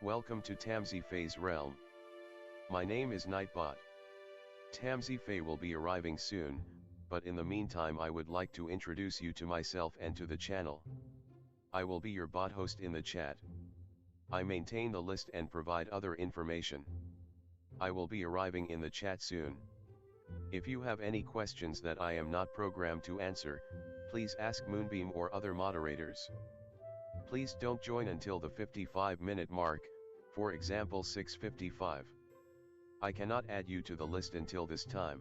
Welcome to Tamsy Fae's realm. My name is Nightbot. Tamsy Fae will be arriving soon, but in the meantime I would like to introduce you to myself and to the channel. I will be your bot host in the chat. I maintain the list and provide other information. I will be arriving in the chat soon. If you have any questions that I am not programmed to answer, please ask Moonbeam or other moderators. Please don't join until the 55-minute mark, for example 6:55. I cannot add you to the list until this time.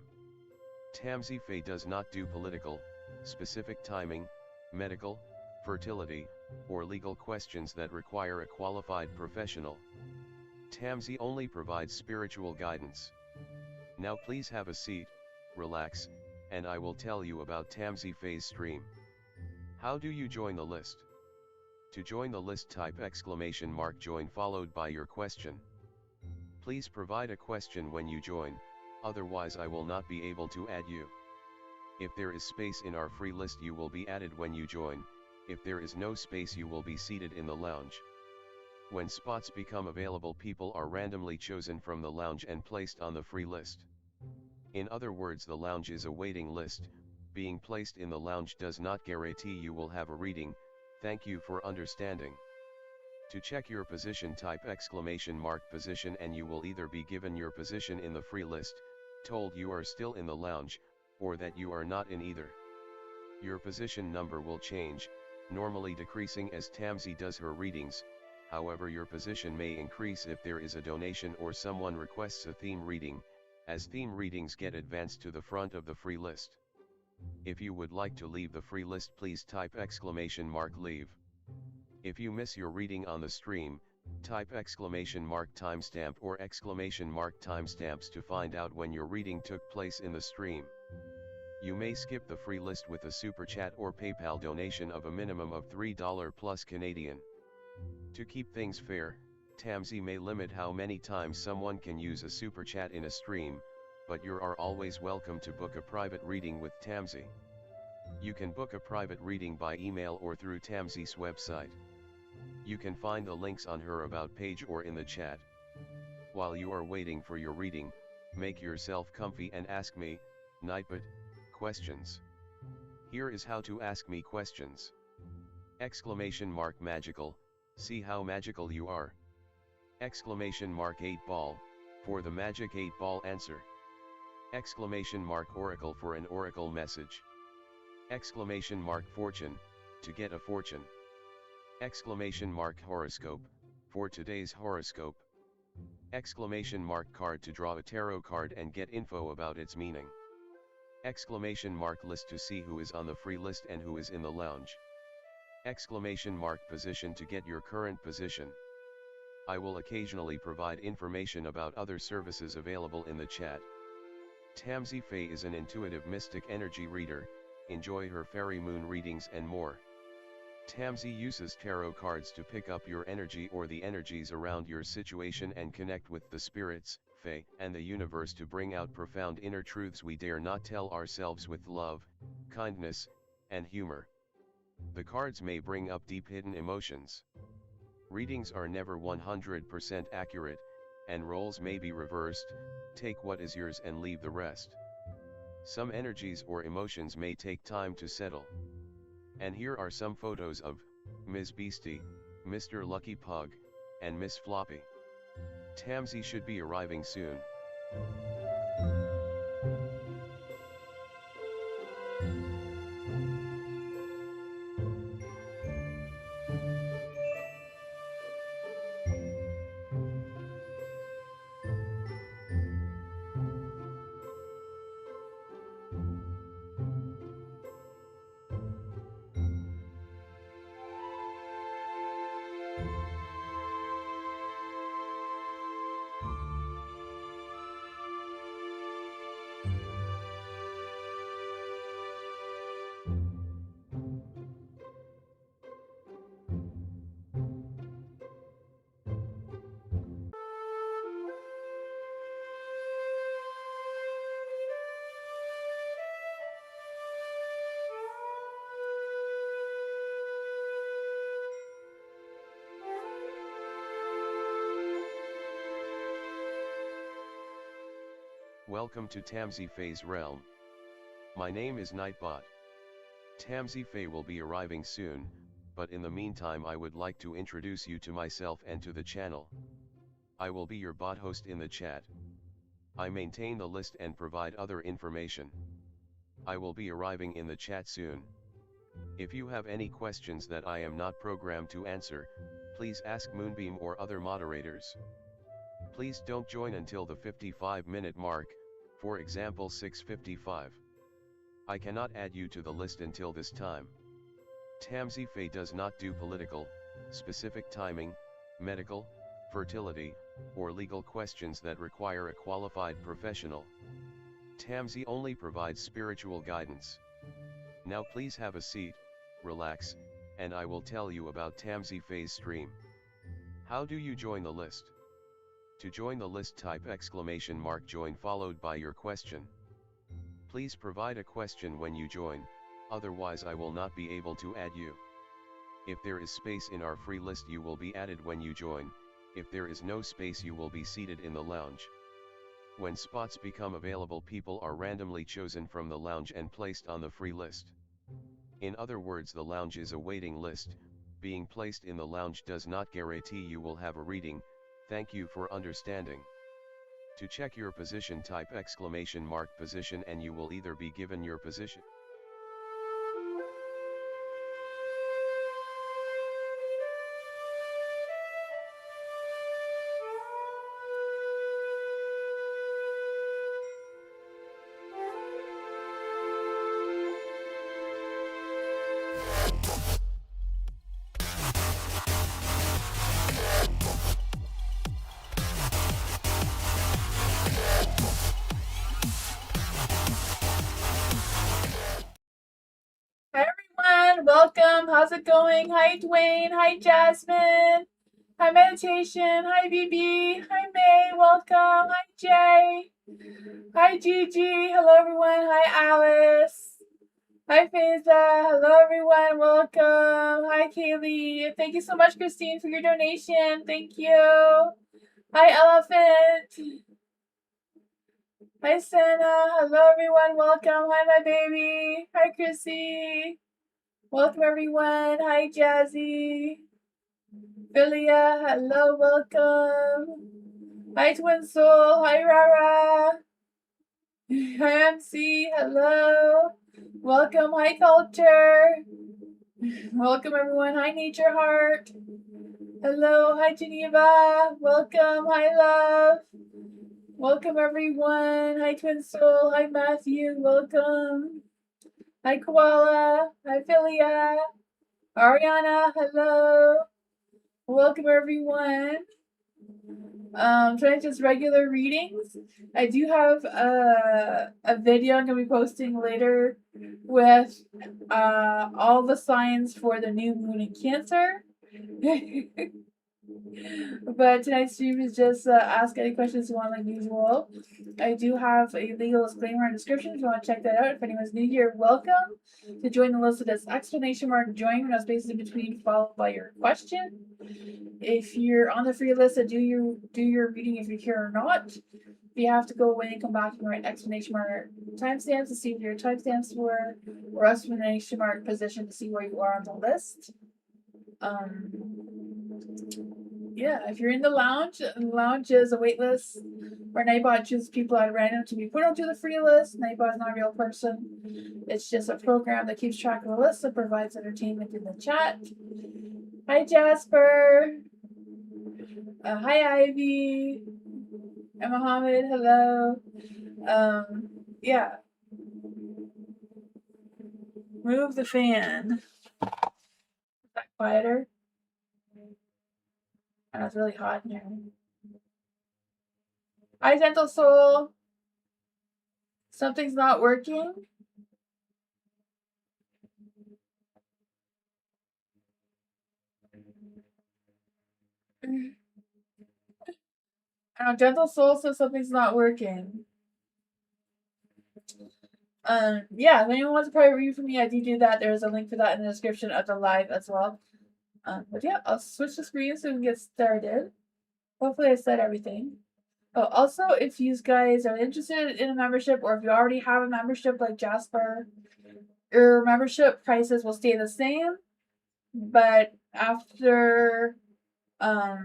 Tamsy Fae does not do political, specific timing, medical, fertility, or legal questions that require a qualified professional. Tamsy only provides spiritual guidance. Now please have a seat, relax, and I will tell you about Tamsy Fae's stream. How do you join the list? To join the list, type !join followed by your question. Please provide a question when you join, otherwise I will not be able to add you. If there is space in our free list you will be added when you join, if there is no space you will be seated in the lounge. When spots become available, people are randomly chosen from the lounge and placed on the free list. In other words, the lounge is a waiting list. Being placed in the lounge does not guarantee you will have a reading. Thank you for understanding. To check your position, type !position and you will either be given your position in the free list, told you are still in the lounge, or that you are not in either. Your position number will change, normally decreasing as Tamsy does her readings. However, your position may increase if there is a donation or someone requests a theme reading, as theme readings get advanced to the front of the free list. If you would like to leave the free list, please type !leave. If you miss your reading on the stream, type !timestamp or !timestamps to find out when your reading took place in the stream. You may skip the free list with a super chat or PayPal donation of a minimum of $3 plus Canadian. To keep things fair, Tamsy may limit how many times someone can use a super chat in a stream, but you are always welcome to book a private reading with Tamsy. You can book a private reading by email or through Tamsy's website. You can find the links on her About page or in the chat. While you are waiting for your reading, make yourself comfy and ask me, Nightbot, questions. Here is how to ask me questions. !magical, see how magical you are. !8 ball, for the magic 8 ball answer. !oracle for an oracle message. !fortune, to get a fortune. !horoscope, for today's horoscope. !card to draw a tarot card and get info about its meaning. !list to see who is on the free list and who is in the lounge. !position to get your current position. I will occasionally provide information about other services available in the chat. Tamsy Fae is an intuitive mystic energy reader. Enjoy her fairy moon readings and more. Tamsy uses tarot cards to pick up your energy or the energies around your situation and connect with the spirits, Fae, and the universe to bring out profound inner truths we dare not tell ourselves with love, kindness, and humor. The cards may bring up deep hidden emotions. Readings are never 100% accurate, and roles may be reversed. Take what is yours and leave the rest. Some energies or emotions may take time to settle. And here are some photos of Ms. Beastie, Mr. Lucky Pug, and Miss Floppy. Tamsy should be arriving soon. Welcome to Tamsy Fae's realm. My name is Nightbot. Tamsy Fae will be arriving soon, but in the meantime I would like to introduce you to myself and to the channel. I will be your bot host in the chat. I maintain the list and provide other information. I will be arriving in the chat soon. If you have any questions that I am not programmed to answer, please ask Moonbeam or other moderators. Please don't join until the 55-minute mark, for example 6:55. I cannot add you to the list until this time. Tamsy Fae does not do political, specific timing, medical, fertility, or legal questions that require a qualified professional. Tamsy only provides spiritual guidance. Now please have a seat, relax, and I will tell you about Tamsy Fae's stream. How do you join the list? To join the list, type !join followed by your question. Please provide a question when you join, otherwise I will not be able to add you. If there is space in our free list you will be added when you join. If there is no space you will be seated in the lounge. When spots become available, people are randomly chosen from the lounge and placed on the free list. In other words, the lounge is a waiting list. Being placed in the lounge does not guarantee you will have a reading. Thank you for understanding. To check your position, type !position and you will either be given your position. Hi everyone, welcome. How's it going? Hi Dwayne, hi Jasmine, hi Meditation, hi BB, hi May, welcome, hi Jay, hi Gigi, hello everyone, hi Alice, hi Faiza, hello everyone, welcome, hi Kaylee, thank you so much Christine for your donation, thank you, hi Elephant, hi Senna, hello everyone, welcome, hi my baby, hi Chrissy. Welcome everyone. Hi Jazzy. Philia, hello, welcome. Hi Twin Soul. Hi Rara. Hi MC, hello. Welcome. Hi Culture. Welcome everyone. Hi Nature Heart. Hello. Hi Geneva. Welcome. Hi Love. Welcome everyone. Hi Twin Soul. Hi Matthew. Welcome. Hi Koala. Hi Philia. Ariana, hello. Welcome everyone. Trying just regular readings. I do have a video I'm gonna be posting later with all the signs for the new moon in Cancer. But tonight's stream is just ask any questions you want like usual. I do have a legal disclaimer and description if you want to check that out. If anyone's new here, welcome. To join the list, that's !join when no space in between followed by your question. If you're on the free list, do your reading if you're here or not. If you have to go away and come back and write ! timestamps to see what your timestamps were, or ! position to see where you are on the list. Yeah, if you're in the lounge is a wait list where Nightbot chooses people at random to be put onto the free list. Nightbot is not a real person. It's just a program that keeps track of the list and provides entertainment in the chat. Hi, Jasper. Hi, Ivy. And Mohammed, hello. Yeah. Move the fan. Is that quieter? Oh, it's really hot in here. Hi, Gentle Soul. Something's not working. Gentle Soul says something's not working. Yeah, if anyone wants a private read from me, I do that. There's a link for that in the description of the live as well. But yeah, I'll switch the screen so we can get started. Hopefully I said everything. Oh, also, if you guys are interested in a membership, or if you already have a membership like Jasper, your membership prices will stay the same, but after I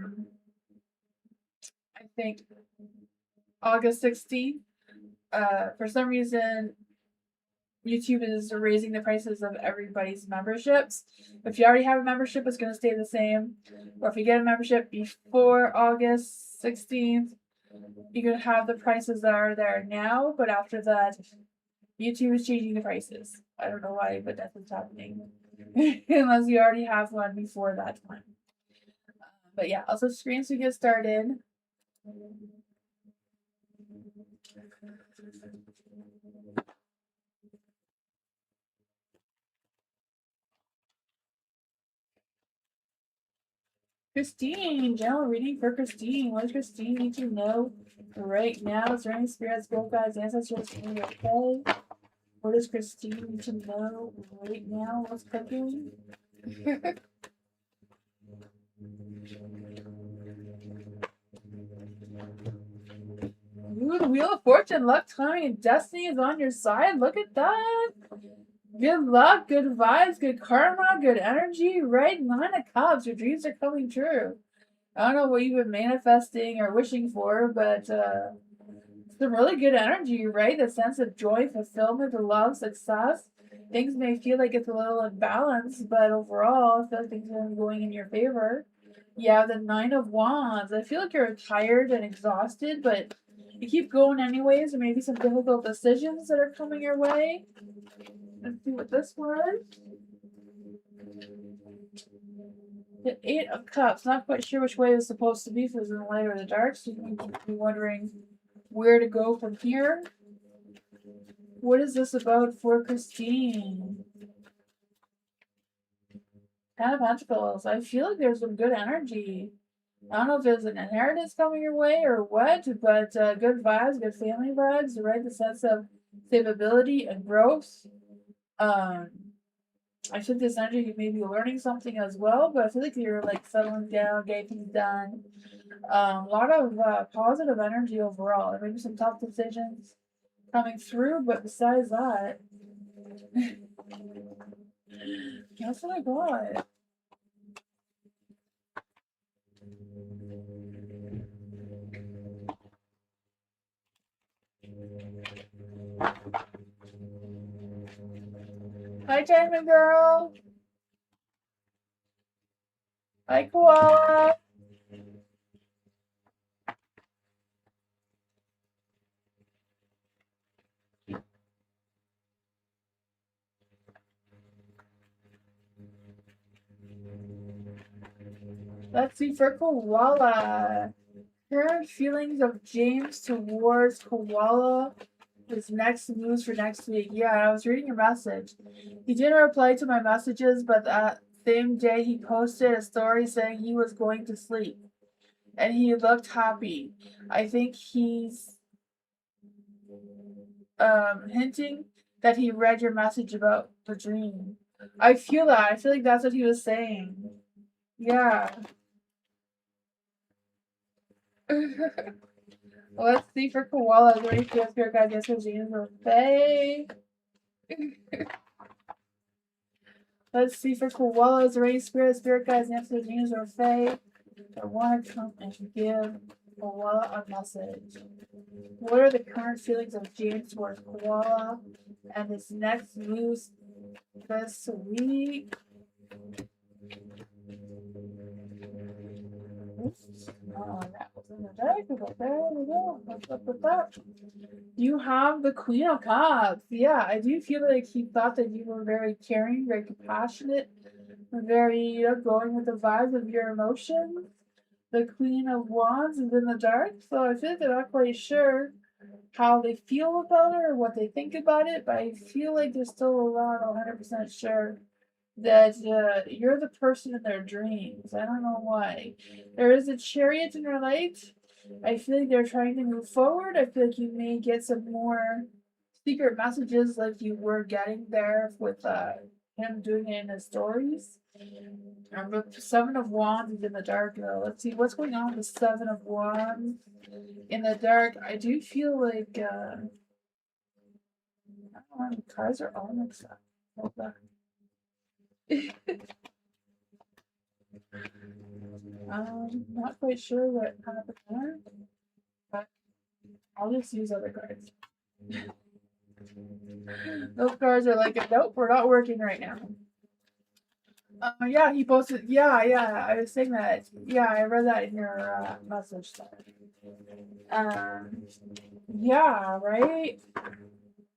think August 16th, for some reason YouTube is raising the prices of everybody's memberships. If you already have a membership, it's going to stay the same. Or if you get a membership before August 16th, you can have the prices that are there now, but after that, YouTube is changing the prices. I don't know why, but that's what's happening. Unless you already have one before that time. But yeah, also screens to get started. Christine, general reading for Christine. What does Christine need to know right now? Is there any spirits, spirit guides, ancestors in your okay? What does Christine need to know right now? What's cooking? Ooh, the Wheel of Fortune, luck, timing, and destiny is on your side. Look at that. Good luck, good vibes, good karma, good energy. Right? 9 of Cups. Your dreams are coming true. I don't know what you've been manifesting or wishing for, but some really good energy, right? The sense of joy, fulfillment, the love, success. Things may feel like it's a little imbalanced, but overall, I feel like things are going in your favor. Yeah, the 9 of Wands. I feel like you're tired and exhausted, but you keep going anyways. There may be some difficult decisions that are coming your way. Let's see what this was. The 8 of Cups. Not quite sure which way it was supposed to be, if it was in the light or the dark, so you might be wondering where to go from here. What is this about for Christine? 10 of Pentacles. I feel like there's some good energy. I don't know if there's an inheritance coming your way or what, but good vibes, good family vibes, right? The sense of stability and growth. I feel this energy, you may be learning something as well, but I feel like you're like settling down, getting things done. A lot of positive energy overall. There may be some tough decisions coming through, but besides that, that's what I got. Hi, Diamond Girl. Hi, Koala. Let's see for Koala. Current feelings of James towards Koala. His next moves for next week. Yeah, I was reading your message. He didn't reply to my messages, but that same day he posted a story saying he was going to sleep. And he looked happy. I think he's hinting that he read your message about the dream. I feel that. I feel like that's what he was saying. Yeah. Let's see for Koala. Is there any spirit guide, yes, James or Fae? Let's see for Koala. Is there any spirit guides, yes, James or Fae that want to come and give Koala a message? What are the current feelings of James towards Koala and his next moves this week? That was in the deck. There we go. What's up with that? You have the Queen of Cups. Yeah, I do feel like he thought that you were very caring, very compassionate, very going with the vibes of your emotions. The Queen of Wands is in the dark, so I feel like they're not quite sure how they feel about it or what they think about it, but I feel like they're still not 100% sure that you're the person in their dreams. I don't know why. There is a Chariot in your light. I feel like they're trying to move forward. I feel like you may get some more secret messages like you were getting there with him doing it in his stories. The Seven of Wands is in the dark though. Let's see what's going on with the Seven of Wands in the dark. I do feel like I don't know, the cards are all mixed up. Hold on. Not quite sure what happened there, but I'll just use other cards. Those cards are like, nope, we're not working right now. Yeah, he posted. Yeah, I was saying that. Yeah, I read that in your message. Yeah, right.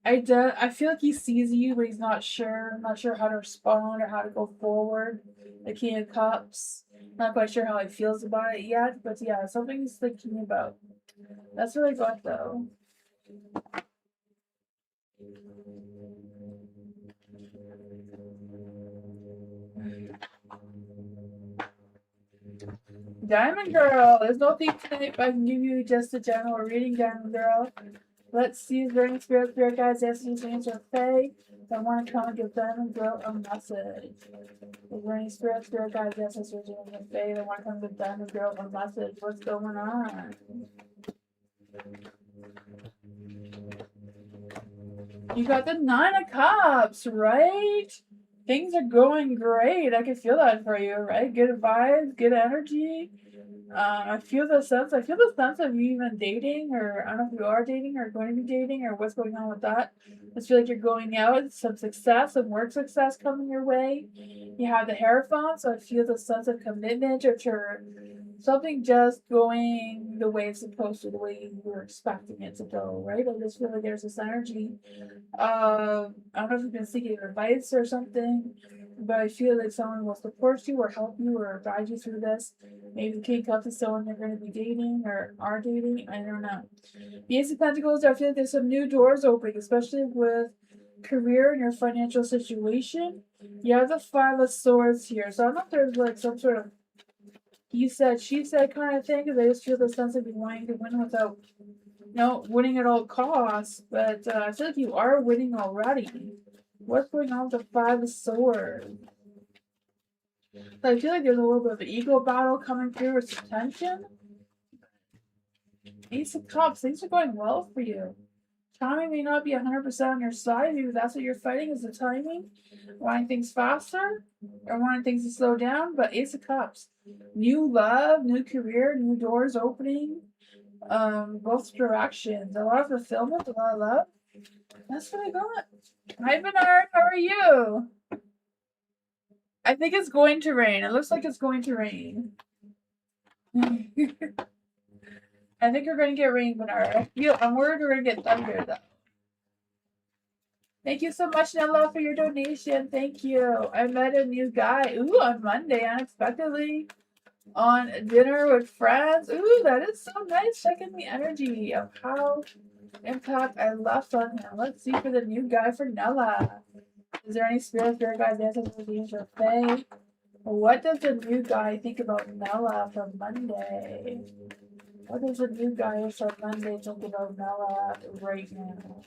I feel like he sees you, but he's not sure. Not sure how to respond or how to go forward. The King of Cups. Not quite sure how he feels about it yet, but yeah, something he's thinking about. That's what I got though. Diamond Girl, there's no theme tonight, but I can give you just a general reading, Diamond Girl. Let's see if there any spirit guides, answers, or Fae that want to come and give Diamond Girl a message. Is there any spirit guides, answers, or Fae that want to come give Diamond Girl a message? What's going on? You got the Nine of Cups, right? Things are going great. I can feel that for you, right? Good vibes, good energy. I feel the sense of you even dating, or I don't know if you are dating or going to be dating, or what's going on with that. I feel like you're going out, some success, some work success coming your way. You have the Hierophant, so I feel the sense of commitment or something just going the way it's supposed to, the way you were expecting it to go, right? I just feel like there's this energy. I don't know if you've been seeking advice or something, but I feel like someone will support you or help you or guide you through this. Maybe the King of Cups is someone you're going to be dating or are dating. I don't know. The Ace of Pentacles, I feel like there's some new doors opening, especially with career and your financial situation. You have the Five of Swords here, so I don't know if there's like some sort of he said, she said kind of thing, because I just feel the sense of you wanting to win without winning at all costs, but I feel like you are winning already. What's going on with the Five of Swords? So I feel like there's a little bit of an ego battle coming through with some tension. Ace of Cups, things are going well for you. Timing may not be 100% on your side. Maybe that's what you're fighting, is the timing. Wanting things faster or wanting things to slow down. But Ace of Cups. New love, new career, new doors opening. Both directions. A lot of fulfillment, a lot of love. That's what I got. Hi, Bernard. How are you? I think it's going to rain. It looks like it's going to rain. I think we're going to get rain, Bernard. I'm worried we're going to get thunder, though. Thank you so much, Nella, for your donation. Thank you. I met a new guy. Ooh, on Monday, unexpectedly. On dinner with friends. Ooh, that is so nice. Checking the energy of how impact I left on him. Let's see for the new guy for Nella. Is there any spirit guides, answers, redeems, or Fae? What does the new guy think about Nella for Monday? What does the new guy for Monday think about Nella right now?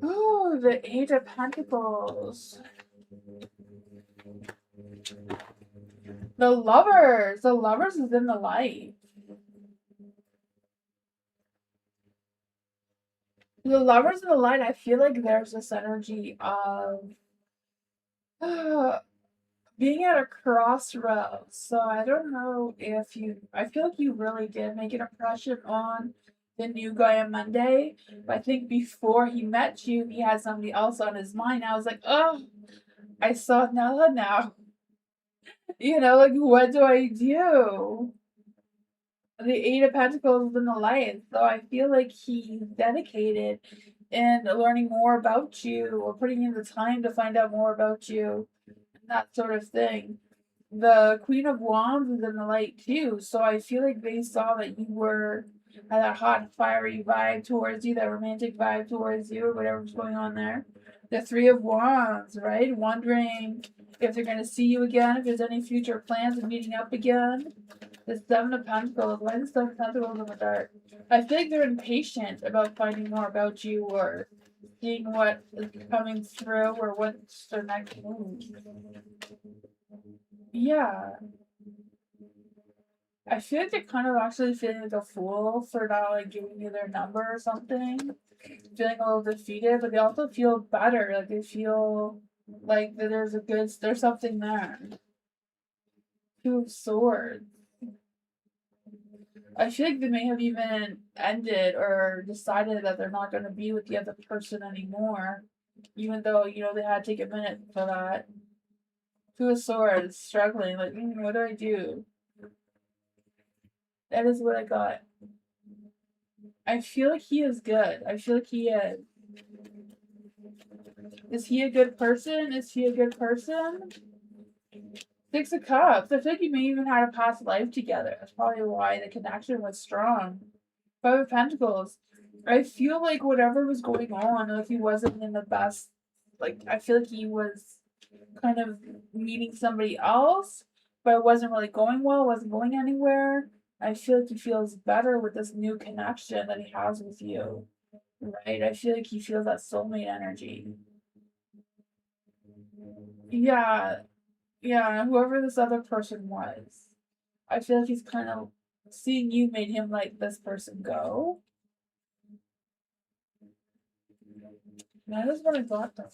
Oh, the Eight of Pentacles. The Lovers. The Lovers is in the light. The Lovers in the light, I feel like there's this energy of being at a crossroads. So I don't know if I feel like you really did make an impression on the new guy on Monday. But I think before he met you, he had somebody else on his mind. I was like, oh, I saw Nella now. Like, what do I do? The Eight of Pentacles in the light. So I feel like he's dedicated in learning more about you or putting in the time to find out more about you and that sort of thing. The Queen of Wands is in the light too. So I feel like they saw that you had that hot, fiery vibe towards you, that romantic vibe towards you, or whatever's going on there. The Three of Wands, right? Wondering if they're going to see you again, if there's any future plans of meeting up again. The Seven of Pentacles. Why is the Seven of Pentacles in the dark? I feel like they're impatient about finding more about you or seeing what is coming through or what's their next move. Yeah. I feel like they're kind of actually feeling like a fool for not like giving you their number or something. Feeling a little defeated, but they also feel better. Like they feel like that there's something there. Two of Swords. I feel like they may have even ended or decided that they're not going to be with the other person anymore, even though they had to take a minute for that. Two of Swords, struggling, like, what do I do? That is what I got. I feel like he is good. I feel like he is. Is he a good person? Is he a good person? Six of Cups. I feel like you may even had a past life together. That's probably why the connection was strong. Five of Pentacles. I feel like whatever was going on, if he wasn't in the best, like, I feel like he was kind of meeting somebody else, but it wasn't really going well, wasn't going anywhere. I feel like he feels better with this new connection that he has with you, right? I feel like he feels that soulmate energy. Yeah, yeah, whoever this other person was. I feel like he's kind of seeing you made him like this person go. That is what I got though.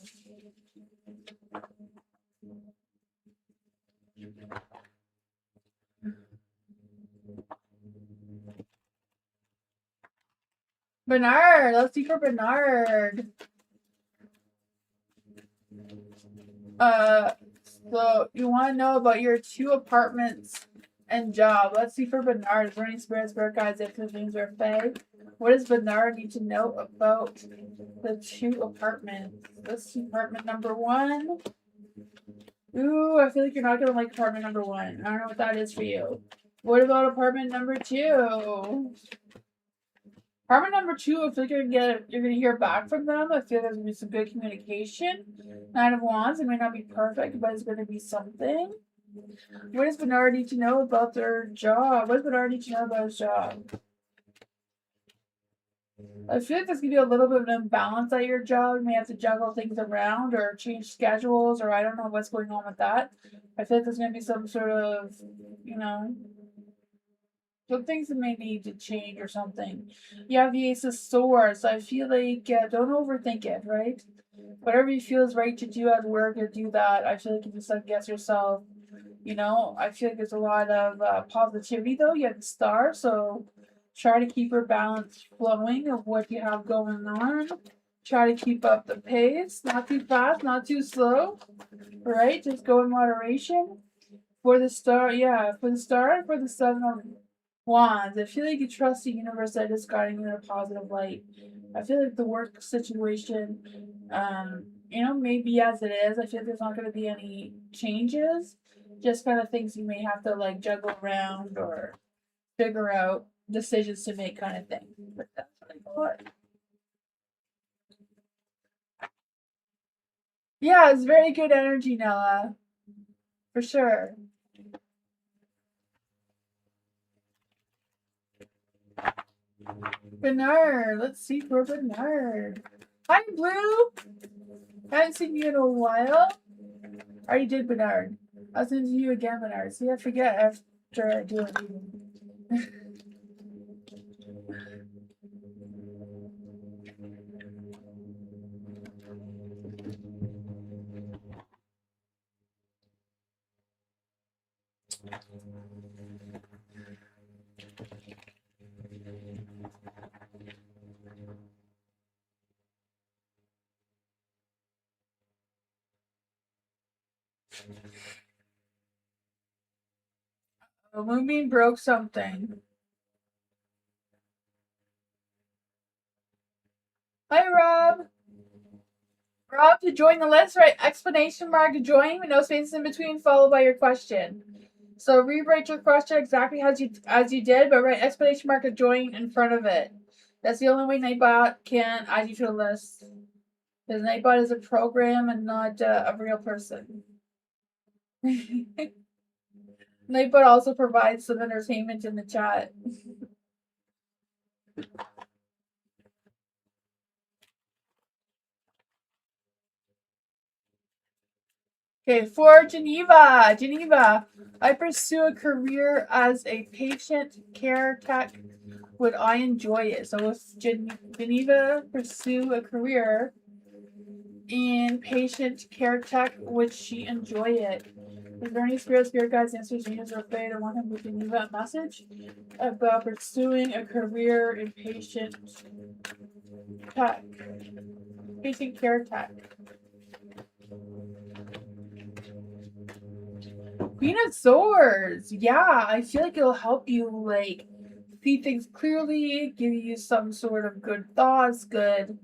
Bernard, let's see for Bernard. So you want to know about your 2 apartments and job. Let's see for Bernard. Is there any spirit guides, if the things are Fae? What does Bernard need to know about the 2 apartments? Let's see apartment number 1. Ooh, I feel like you're not gonna like apartment number 1. I don't know what that is for you. What about apartment number 2? Apartment number 2, I feel like you're gonna hear back from them. I feel there's gonna be some good communication. 9 of Wands, it may not be perfect, but it's gonna be something. What does Bernard need to know about their job? What does Bernard need to know about his job? I feel like there's gonna be a little bit of an imbalance at your job. You may have to juggle things around or change schedules, or I don't know what's going on with that. I feel like there's gonna be some sort of, some things that may need to change or something. You have the Ace of Swords. So I feel like don't overthink it, right? Whatever you feel is right to do at work, or do that. I feel like if you second guess yourself, I feel like there's a lot of positivity though. You have the Star, so try to keep your balance flowing of what you have going on. Try to keep up the pace, not too fast, not too slow, right? Just go in moderation. For the Star, yeah, for the Star, for the 7 of Wands, I feel like you trust the universe that is guiding you in a positive light. I feel like the work situation, maybe as it is, I feel like there's not going to be any changes. Just kind of things you may have to like juggle around or figure out decisions to make, kind of thing. But that's what I thought. Yeah, it's very good energy, Nella. For sure. Bernard, let's see for Bernard. Hi, Blue. Haven't seen you in a while. I already did Bernard. I'll send you again, Bernard. See, I forget after I do it. The Moonbeam broke something. Hi, Rob. Rob, to join the list, write exclamation mark to join with no spaces in between, followed by your question. So rewrite your question exactly as you did, but write exclamation mark to join in front of it. That's the only way Nightbot can add you to the list. Because Nightbot is a program and not a real person. Nightbot also provides some entertainment in the chat. Okay, for Geneva. Geneva, I pursue a career as a patient care tech. Would I enjoy it? So if Geneva pursue a career in patient care tech, would she enjoy it? Is there any spirit guides, answers, changes, or fate that want him to Geneva a message about pursuing a career in patient tech? Patient care tech. Queen of Swords. Yeah, I feel like it'll help you like see things clearly, give you some sort of good thoughts, good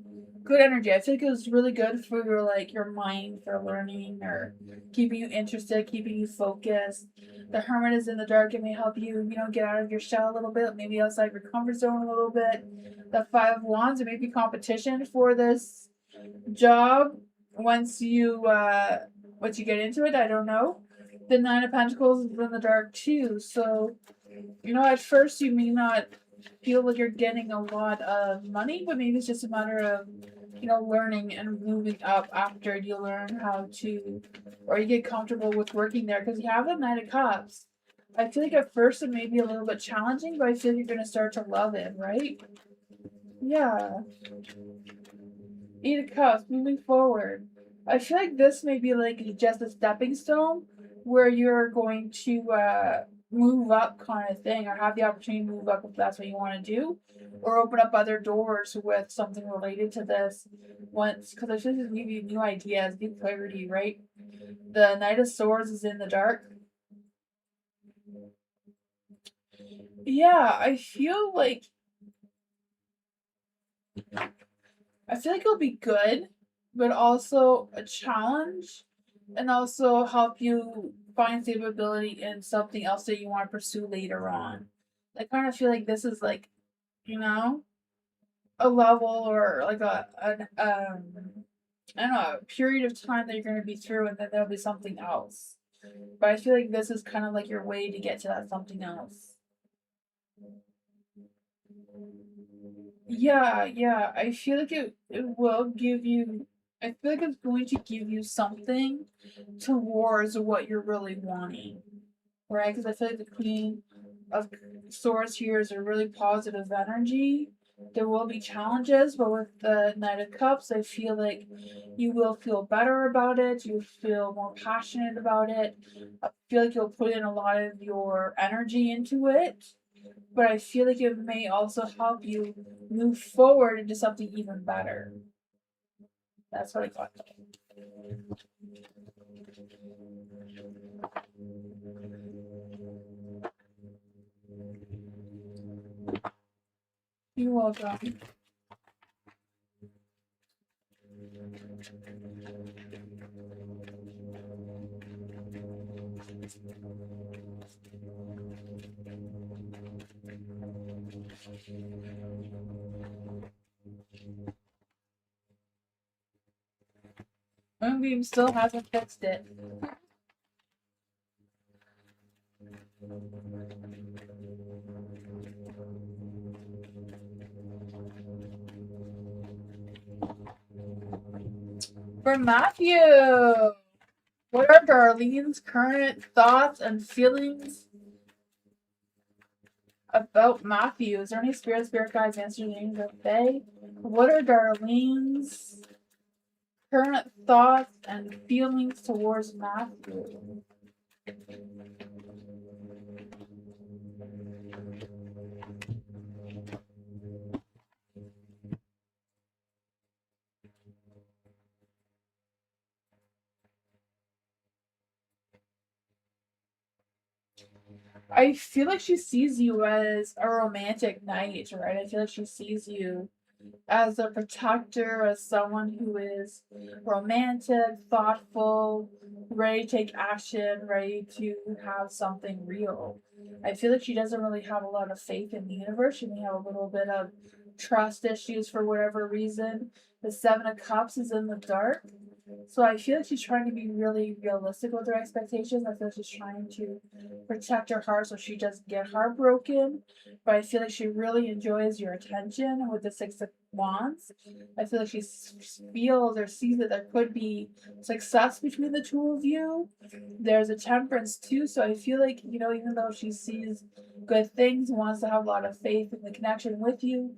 energy. I feel like it was really good for your like your mind for learning or keeping you interested, keeping you focused. The Hermit is in the dark. It may help you, get out of your shell a little bit, maybe outside your comfort zone a little bit. The Five of Wands, it may be competition for this job once you get into it. I don't know. The Nine of Pentacles is in the dark too, so at first you may not feel like you're getting a lot of money, but maybe it's just a matter of learning and moving up after you learn how to, or you get comfortable with working there, because you have the Knight of Cups. I feel like at first it may be a little bit challenging, but I feel like you're going to start to love it, right? Yeah. Eight of Cups, moving forward. I feel like this may be like just a stepping stone where you're going to move up kind of thing, or have the opportunity to move up if that's what you want to do, or open up other doors with something related to this once, because I feel like this give you new ideas, new clarity, right? The Knight of Swords is in the dark. Yeah, I feel like it'll be good, but also a challenge, and also help you find stability in something else that you want to pursue later on. I kind of feel like this is like, a level, or like I don't know, a period of time that you're going to be through, and then there'll be something else. But I feel like this is kind of like your way to get to that something else. Yeah. I feel like it will give you, I feel like it's going to give you something towards what you're really wanting, right? Because I feel like the Queen of Swords here is a really positive energy. There will be challenges, but with the Knight of Cups, I feel like you will feel better about it. You feel more passionate about it. I feel like you'll put in a lot of your energy into it, but I feel like it may also help you move forward into something even better. That's what I got. You're welcome. Moonbeam still hasn't fixed it. For Matthew, what are Darlene's current thoughts and feelings about Matthew? Is there any spirit guides answering the Fae? What are Darlene's current thoughts and feelings towards Matthew? I feel like she sees you as a romantic knight, right? I feel like she sees you as a protector, as someone who is romantic, thoughtful, ready to take action, ready to have something real. I feel like she doesn't really have a lot of faith in the universe. She may have a little bit of trust issues for whatever reason. The Seven of Cups is in the dark. So I feel like she's trying to be really realistic with her expectations. I feel like she's trying to protect her heart so she doesn't get heartbroken. But I feel like she really enjoys your attention with the Six of Wands. I feel like she feels or sees that there could be success between the two of you. There's a Temperance too, so I feel like, you know, even though she sees good things, wants to have a lot of faith in the connection with you,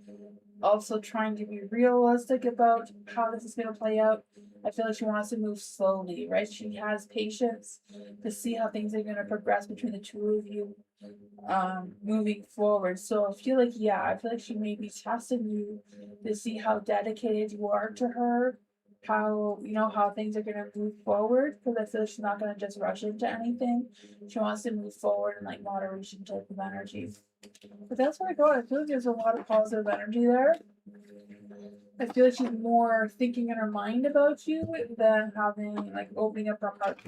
also trying to be realistic about how this is going to play out. I feel like she wants to move slowly, right? She has patience to see how things are going to progress between the two of you moving forward. So I feel like, yeah, I feel like she may be testing you to see how dedicated you are to her, how, you know, how things are going to move forward, because I feel like she's not going to just rush into anything. She wants to move forward in like moderation type of energy. But that's where I go. I feel like there's a lot of positive energy there. I feel like she's more thinking in her mind about you than having like opening up her heart.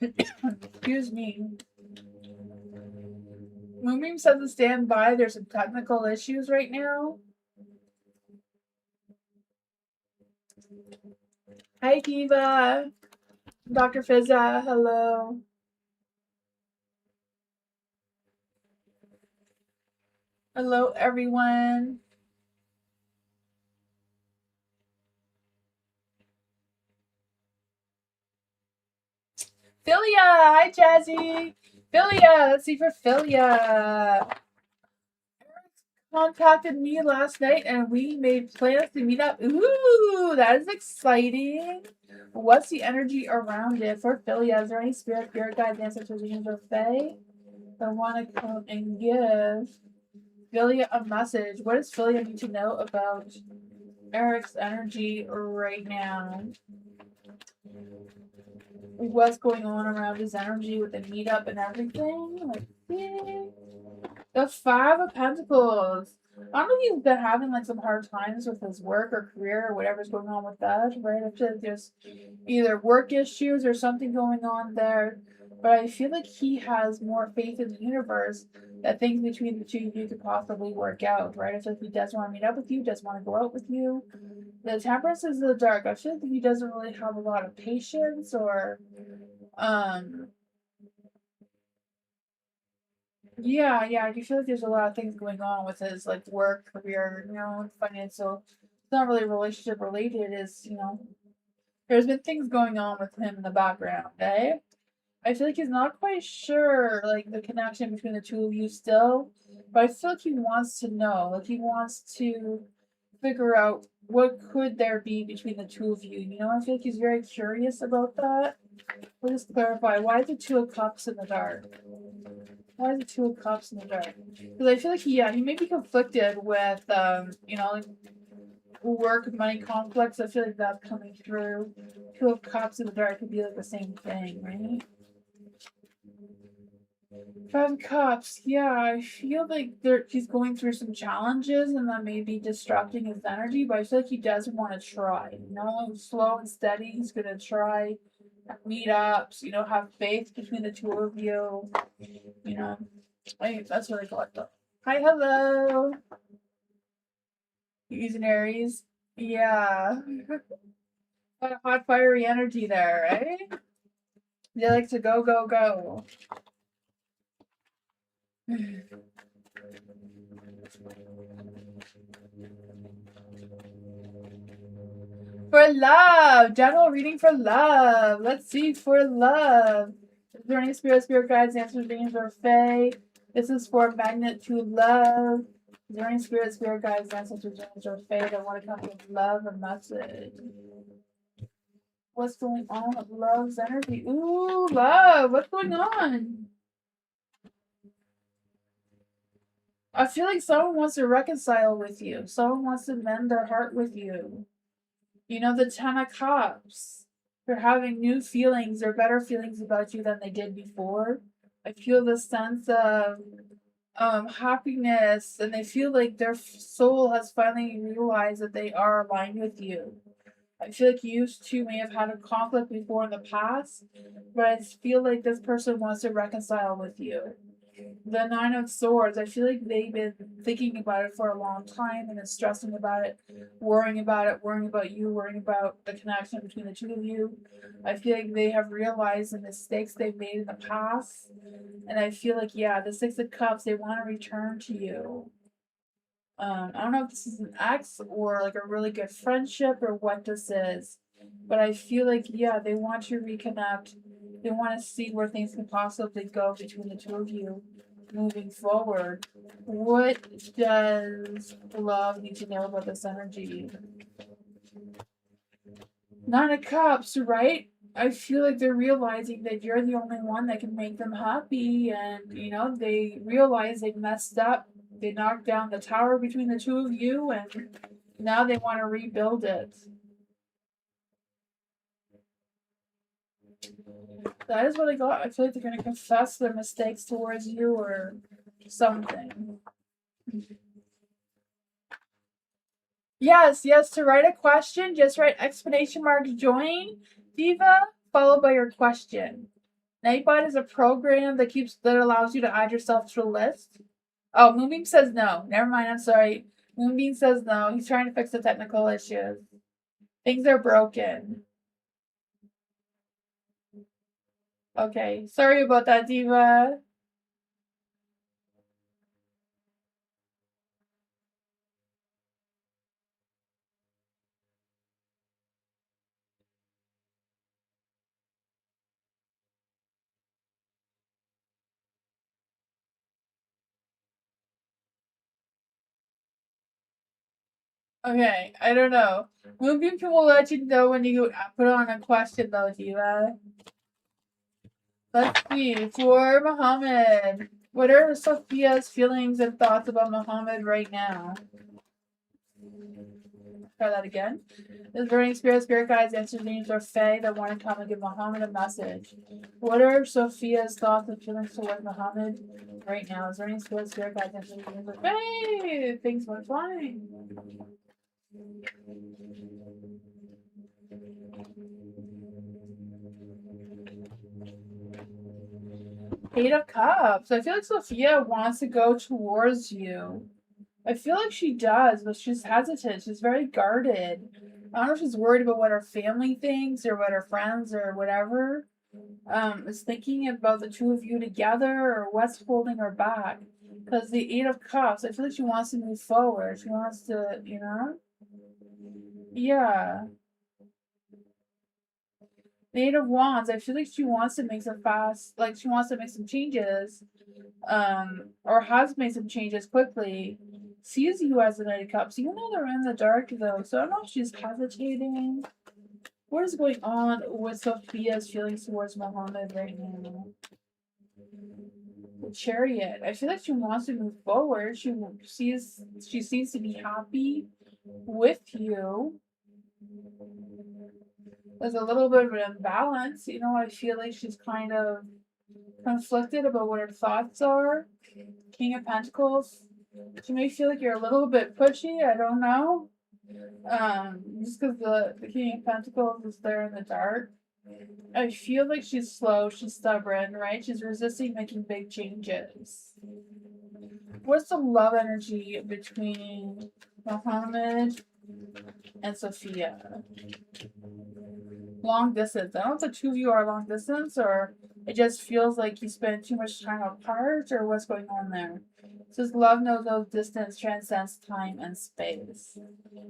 Excuse me. Moonbeam says to stand by. There's some technical issues right now. Hi, Kiva. Dr. Fizza, hello. Hello, everyone. Philia, hi, Jazzy. Philia, let's see for Philia. Contacted me last night and we made plans to meet up. Ooh, that is exciting. What's the energy around it for Philia? Is there any spirit guides, ancestors, angels, or fae that want to come and give Philia a message? What does Philia need to know about Eric's energy right now? What's going on around his energy with the meetup and everything? Like, yeah. The Five of Pentacles. I don't know if he's been having like some hard times with his work or career or whatever's going on with that, right? I feel like there's either work issues or something going on there. But I feel like he has more faith in the universe that things between the two of you could possibly work out, right? I feel like he does want to meet up with you, does want to go out with you. The Temperance is in the dark. I feel like he doesn't really have a lot of patience or yeah, I do feel like there's a lot of things going on with his like work, career, you know, financial. It's not really relationship related. Is, you know, there's been things going on with him in the background. Eh? I feel like he's not quite sure like the connection between the two of you still, but I feel like he wants to know. Like he wants to figure out what could there be between the two of you. You know, I feel like he's very curious about that. We'll just clarify, why is the Two of Cups in the dark? Why is the Two of Cups in the dark? Because I feel like he may be conflicted with you know, like work money conflicts. I feel like that's coming through. Two of Cups in the dark could be like the same thing, right? Five of Cups, yeah, I feel like he's going through some challenges and that may be disrupting his energy, but I feel like he does want to try. You know, slow and steady, he's gonna try meetups, you know, have faith between the two of you. You know, that's what I got though. Hi, hello. You using Aries? Yeah. Got a hot, fiery energy there, right? They like to go, go, go. For love, general reading for love. Let's see for love. Is there any spirit guides, answers, dreams, or fae? This is for magnet to love. Is there any spirit guides, ancestors, dreams, or fae that want to come with love or message? What's going on with love's energy? Ooh, love. What's going on? I feel like someone wants to reconcile with you. Someone wants to mend their heart with you. You know, the Ten of Cups. They're having new feelings or better feelings about you than they did before. I feel the sense of happiness, and they feel like their soul has finally realized that they are aligned with you. I feel like you two may have had a conflict before in the past, but I feel like this person wants to reconcile with you. The Nine of Swords, I feel like they've been thinking about it for a long time and stressing about it, worrying about you, worrying about the connection between the two of you. I feel like they have realized the mistakes they've made in the past. And I feel like, yeah, the Six of Cups, they want to return to you. I don't know if this is an ex or like a really good friendship or what this is, but I feel like, yeah, they want to reconnect. They want to see where things can possibly go between the two of you moving forward. What does love need to know about this energy? Nine of Cups, right? I feel like they're realizing that you're the only one that can make them happy, and they realize they messed up. They knocked down the tower between the two of you, and now they want to rebuild it. That is what I got. I feel like they're going to confess their mistakes towards you or something. Yes, to write a question, just write exclamation mark join Diva followed by your question. Nightbot is a program that allows you to add yourself to a list. Oh, Moonbeam says no. Never mind, I'm sorry. Moonbeam says no. He's trying to fix the technical issues. Things are broken. Okay, sorry about that, Diva. Okay, I don't know. Moonbeam will let you know when you put on a question, though, Diva. Let's see. For Muhammad, what are Sophia's feelings and thoughts about Muhammad right now? Try that again. This burning spirit guides, ancient angels, or Fae that want to come and give Muhammad a message. What are Sophia's thoughts and feelings towards Muhammad right now? Is burning spirit guides, ancient angels, or Fae? Things went fine. Eight of Cups. I feel like Sophia wants to go towards you. I feel like she does, but she's hesitant. She's very guarded. I don't know if she's worried about what her family thinks or what her friends or whatever is thinking about the two of you together or what's holding her back. Because the Eight of Cups, I feel like she wants to move forward. She wants to, Yeah. The Eight of Wands, I feel like she wants to make she wants to make some changes, or has made some changes quickly. Sees you as the Knight of Cups. You know they're in the dark though, so I don't know if she's hesitating. What is going on with Sophia's feelings towards Muhammad right now? The Chariot. I feel like she wants to move forward. She seems to be happy with you. There's a little bit of an imbalance. I feel like she's kind of conflicted about what her thoughts are. King of Pentacles. She may feel like you're a little bit pushy. I don't know. Just because the King of Pentacles is there in the dark. I feel like she's slow. She's stubborn, right? She's resisting making big changes. What's the love energy between Muhammad and Sophia? Long distance. I don't know if the two of you are long distance or it just feels like you spend too much time apart or what's going on there. It says love knows no distance, transcends time and space.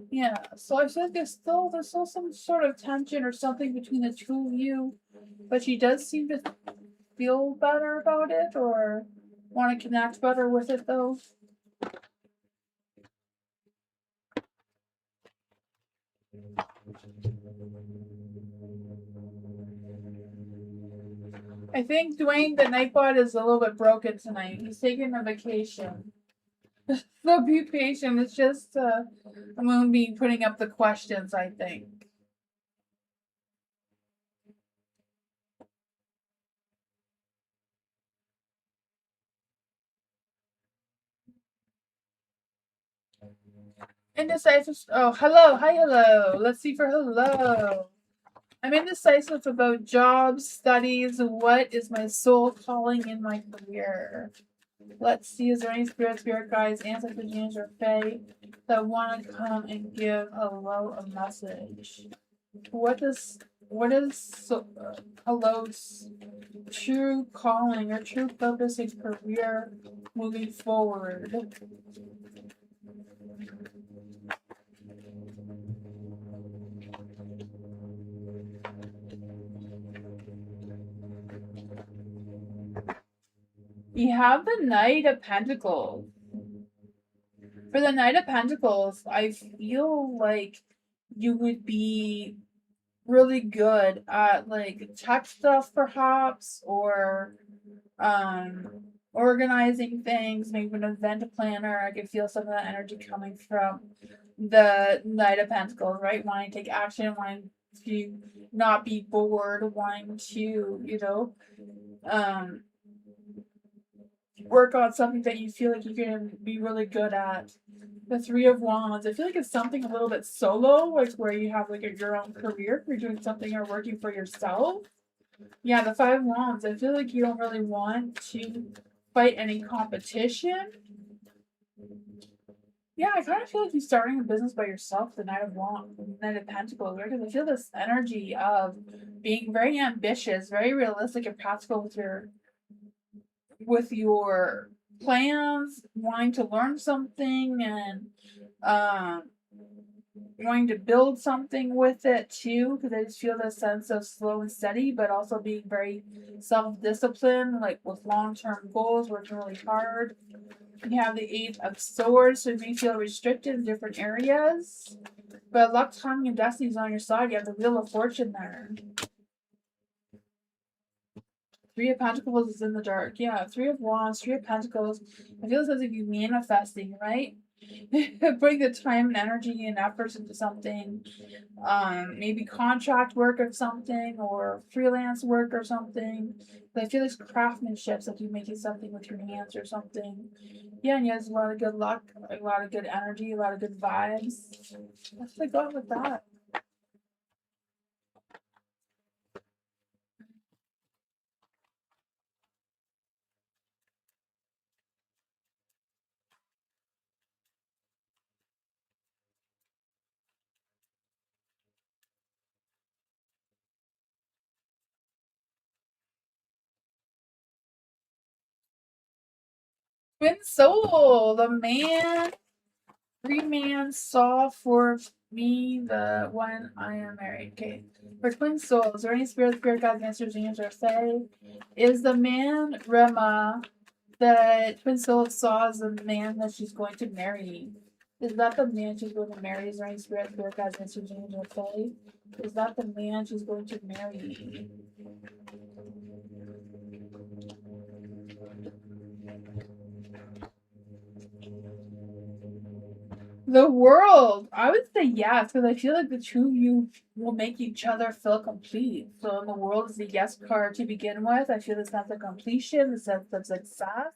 Yeah, so I feel like there's still some sort of tension or something between the two of you, but she does seem to feel better about it or want to connect better with it though. I think Dwayne the Nightbot is a little bit broken tonight. He's taking a vacation. So be patient. It's just I'm going to be putting up the questions, I think. Indecisive. Oh, hello. Hi, hello. Let's see for hello. I'm indecisive about jobs, studies. What is my soul calling in my career? Let's see, is there any spirit guides, ancestors, angels, or fae that want to come and give Hello a message? What is Hello's true calling or true purpose in career moving forward? You have the Knight of Pentacles. For the Knight of Pentacles, I feel like you would be really good at like tech stuff perhaps, or organizing things, maybe an event planner. I could feel some of that energy coming from the Knight of Pentacles, right? Wanting to take action, wanting to not be bored, wanting to, work on something that you feel like you can be really good at. The Three of Wands, I feel like it's something a little bit solo, like where you have like your own career, you're doing something or working for yourself. Yeah, the Five of Wands, I feel like you don't really want to fight any competition. Yeah, I kind of feel like you're starting a business by yourself, the Knight of Wands, the Knight of Pentacles, right? Because I feel this energy of being very ambitious, very realistic and practical with your plans, wanting to learn something, and wanting to build something with it too, because I just feel this sense of slow and steady, but also being very self-disciplined, like with long-term goals, working really hard. You have the Eight of Swords, so you may feel restricted in different areas, but luck, timing, and destiny is on your side. You have the Wheel of Fortune there. Three of Pentacles is in the dark. Yeah, Three of Wands, Three of Pentacles. I feel as if you're manifesting, right? Putting the time and energy and efforts into something, maybe contract work or something, or freelance work or something. But I feel like craftsmanship, like you're making something with your hands or something. Yeah, and you have a lot of good luck, a lot of good energy, a lot of good vibes. That's what I got with that. Twin Soul, the man, 3-man saw for me the one I am married. Okay. For Twin Souls, is there any spirit guides, answers, angels, or say? Is the man Rema that Twin Souls saw as the man that she's going to marry? Is that the man she's going to marry? Is there any spirit guides, answers, angels, or say? Is that the man she's going to marry? The World. I would say yes, because I feel like the two of you will make each other feel complete. So the World is the yes card to begin with. I feel the sense of completion, the sense of success,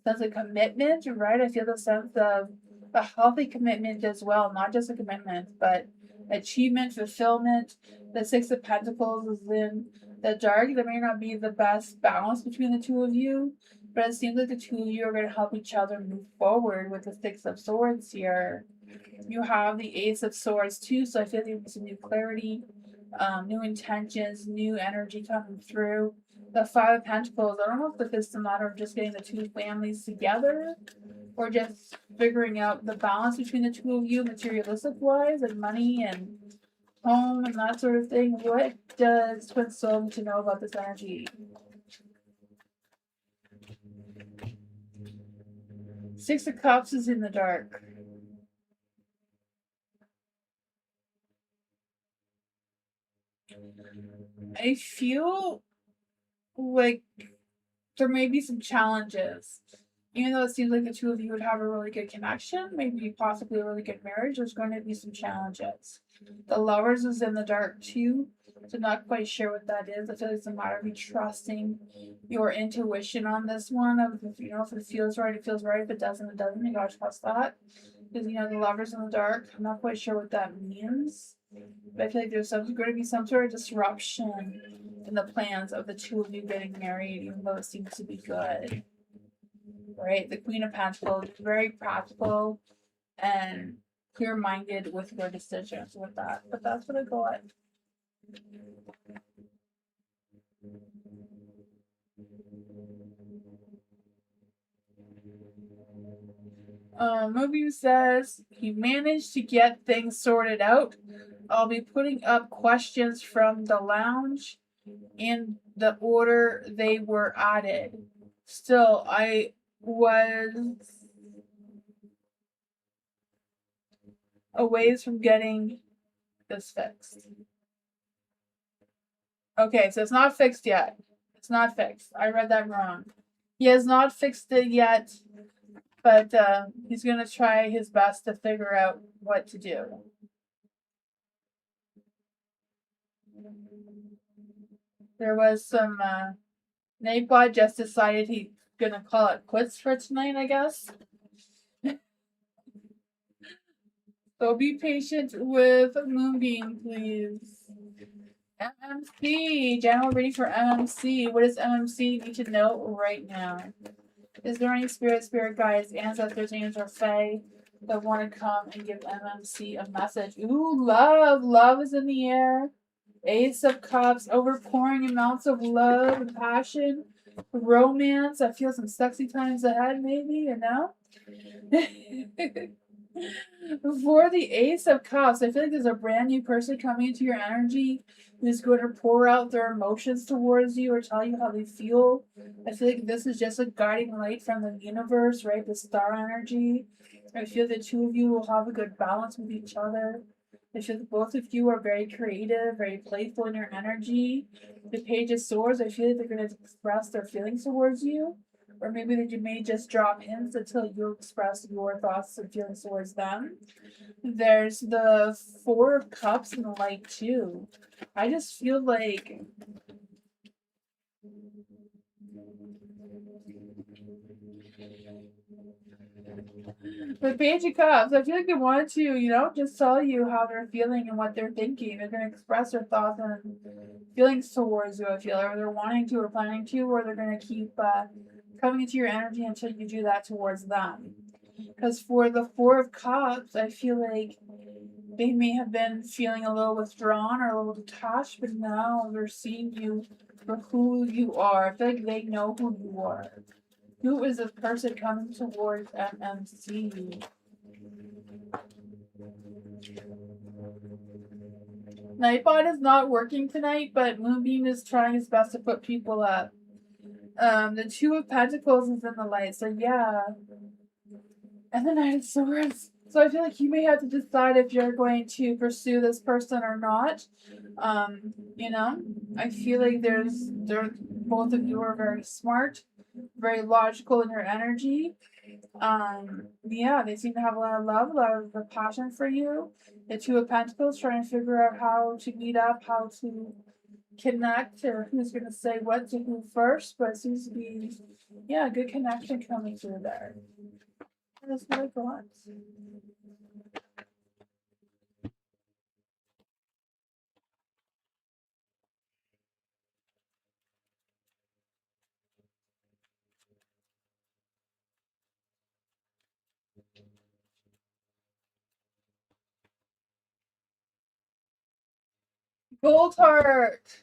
sense of commitment, right? I feel the sense of a healthy commitment as well, not just a commitment, but achievement, fulfillment. The Six of Pentacles is in the dark. There may not be the best balance between the two of you, but it seems like the two of you are going to help each other move forward with the Six of Swords here. You have the Ace of Swords too, so I feel like there's some new clarity, new intentions, new energy coming through. The Five of Pentacles, I don't know if it's a matter of just getting the two families together, or just figuring out the balance between the two of you, materialistic wise, and money and home and that sort of thing. What does Twin Soul need to know about this energy? Six of Cups is in the dark. I feel like there may be some challenges. Even though it seems like the two of you would have a really good connection, maybe possibly a really good marriage, there's going to be some challenges. The Lovers is in the dark too, so not quite sure what that is. I feel like it's a matter of you trusting your intuition on this one. If it feels right, it feels right. If it doesn't, it doesn't. You gotta trust that. Because the Lovers in the dark, I'm not quite sure what that means. But I feel like there's going to be some sort of disruption in the plans of the two of you getting married, even though it seems to be good. right? The Queen of Pentacles, very practical and clear-minded with your decisions with that. But that's what I got. Movie says he managed to get things sorted out. I'll be putting up questions from the lounge in the order they were added. Still, I was a ways from getting this fixed. Okay, so it's not fixed yet. It's not fixed. I read that wrong. He has not fixed it yet, but he's going to try his best to figure out what to do. There was some Nightbot just decided he's going to call it quits for tonight, I guess. So be patient with Moonbeam, please. MMC, general reading for MMC. What does MMC need to know right now? Is there any spirit guides, ancestors, angels, or fae that want to come and give MMC a message? Ooh, love. Love is in the air. Ace of Cups, overpouring amounts of love and passion, romance. I feel some sexy times ahead, maybe, you know? For the Ace of Cups, I feel like there's a brand new person coming into your energy who's going to pour out their emotions towards you or tell you how they feel. I feel like this is just a guiding light from the universe, right? The star energy. I feel the two of you will have a good balance with each other. I feel that both of you are very creative, very playful in your energy. The Page of Swords, I feel like they're going to express their feelings towards you. Or maybe that you may just drop hints until you express your thoughts and feelings towards them. There's the Four of Cups in the light too. I just feel like the Page of Cups, I feel like they want to, just tell you how they're feeling and what they're thinking. They're going to express their thoughts and feelings towards you, I feel. Or they're wanting to or planning to, or they're going to keep coming into your energy until you do that towards them. Because for the Four of Cups, I feel like they may have been feeling a little withdrawn or a little detached, but now they're seeing you for who you are. I feel like they know who you are. Who is this person coming towards MMC? Nightbot is not working tonight, but Moonbeam is trying his best to put people up. The Two of Pentacles is in the light, so yeah. And the Knight of Swords. So I feel like you may have to decide if you're going to pursue this person or not. I feel like both of you are very smart, very logical in your energy. They seem to have a lot of love, a lot of passion for you. The Two of Pentacles trying to figure out how to meet up, how to connect, or who's going to say what to who first, but it seems to be, a good connection coming through there. That's what I got. Gold heart.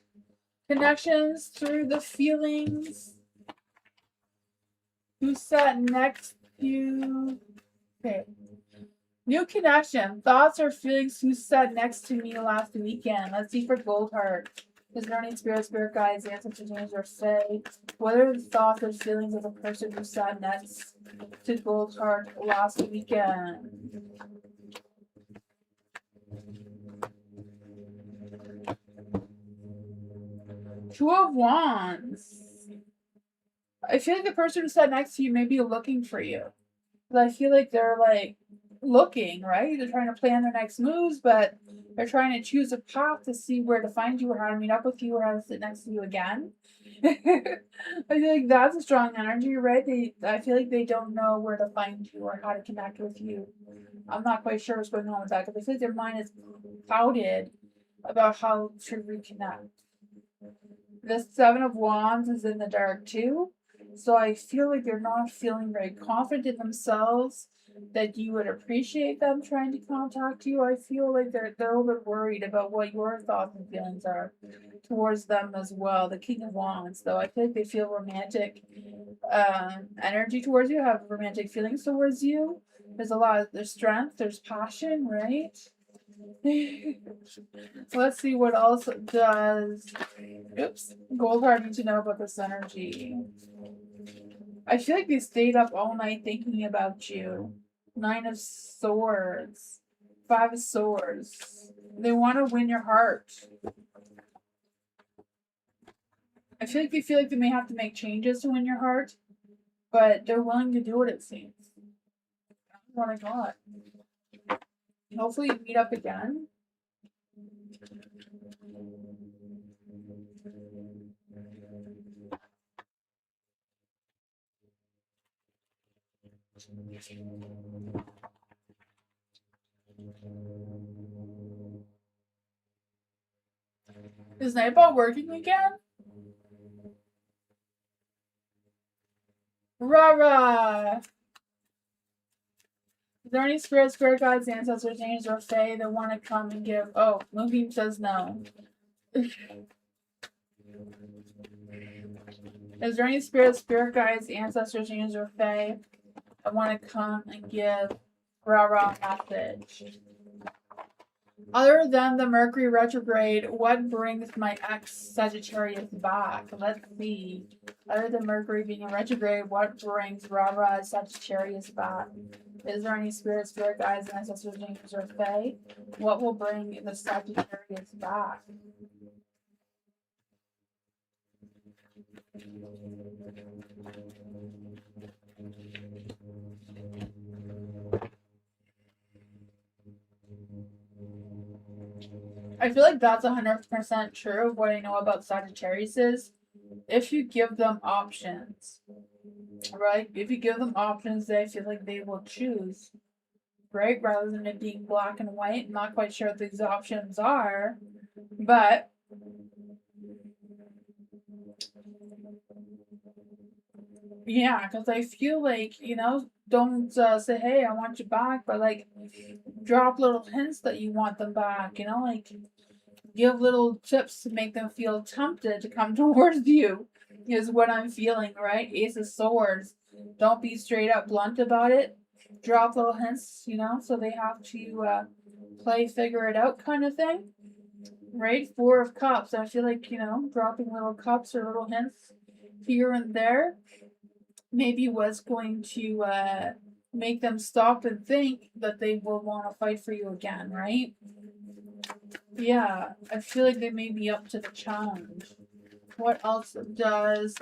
Connections through the feelings. Who sat next to you? Okay. New connection. Thoughts or feelings who sat next to me last weekend. Let's see for Gold heart. Is there any spirit guides, ancestors, angels, or say? What are the thoughts or feelings of the person who sat next to Gold heart last weekend? Two of Wands. I feel like the person who sat next to you may be looking for you. But I feel like they're looking, right? They're trying to plan their next moves, but they're trying to choose a path to see where to find you or how to meet up with you or how to sit next to you again. I feel like that's a strong energy, right? I feel like they don't know where to find you or how to connect with you. I'm not quite sure what's going on with that because I feel like their mind is clouded about how to reconnect. The Seven of Wands is in the dark too. So I feel like they're not feeling very confident in themselves, that you would appreciate them trying to contact you. I feel like they're a little bit worried about what your thoughts and feelings are towards them as well. The King of Wands, though, I feel like they feel romantic energy towards you, have romantic feelings towards you. There's strength, there's passion, right? Let's see what else does. Oops, gold heart need to know about this energy. I feel like they stayed up all night thinking about you. 9 of Swords, 5 of Swords. They want to win your heart. I feel like they may have to make changes to win your heart, but they're willing to do it, it seems. That's what I got. Hopefully you meet up again. Is Nightbot working again? Rah! Is there any spirit guides, ancestors, angels, or fae that want to come and give? Oh, Moonbeam says no. Is there any spirit guides, ancestors, angels, or fae that want to come and give rah message? Other than the Mercury retrograde, what brings my ex Sagittarius back? Let's see. Other than Mercury being in retrograde, what brings rah Sagittarius back? Is there any spirit guides, ancestors, angels, or fae? What will bring the Sagittarius back? I feel like that's 100% true of what I know about Sagittarius is. If you give them options, right? If you give them options, they feel like they will choose, right? Rather than it being black and white. I'm not quite sure what these options are, but yeah, because I feel like, don't say, hey, I want you back, but like drop little hints that you want them back, like give little tips to make them feel tempted to come towards you, is what I'm feeling, right? Ace of Swords. Don't be straight up blunt about it. Drop little hints, so they have to figure it out kind of thing. Right? 4 of Cups. I feel like, dropping little cups or little hints here and there maybe was going to make them stop and think that they will want to fight for you again, right? Yeah, I feel like they may be up to the challenge. What else does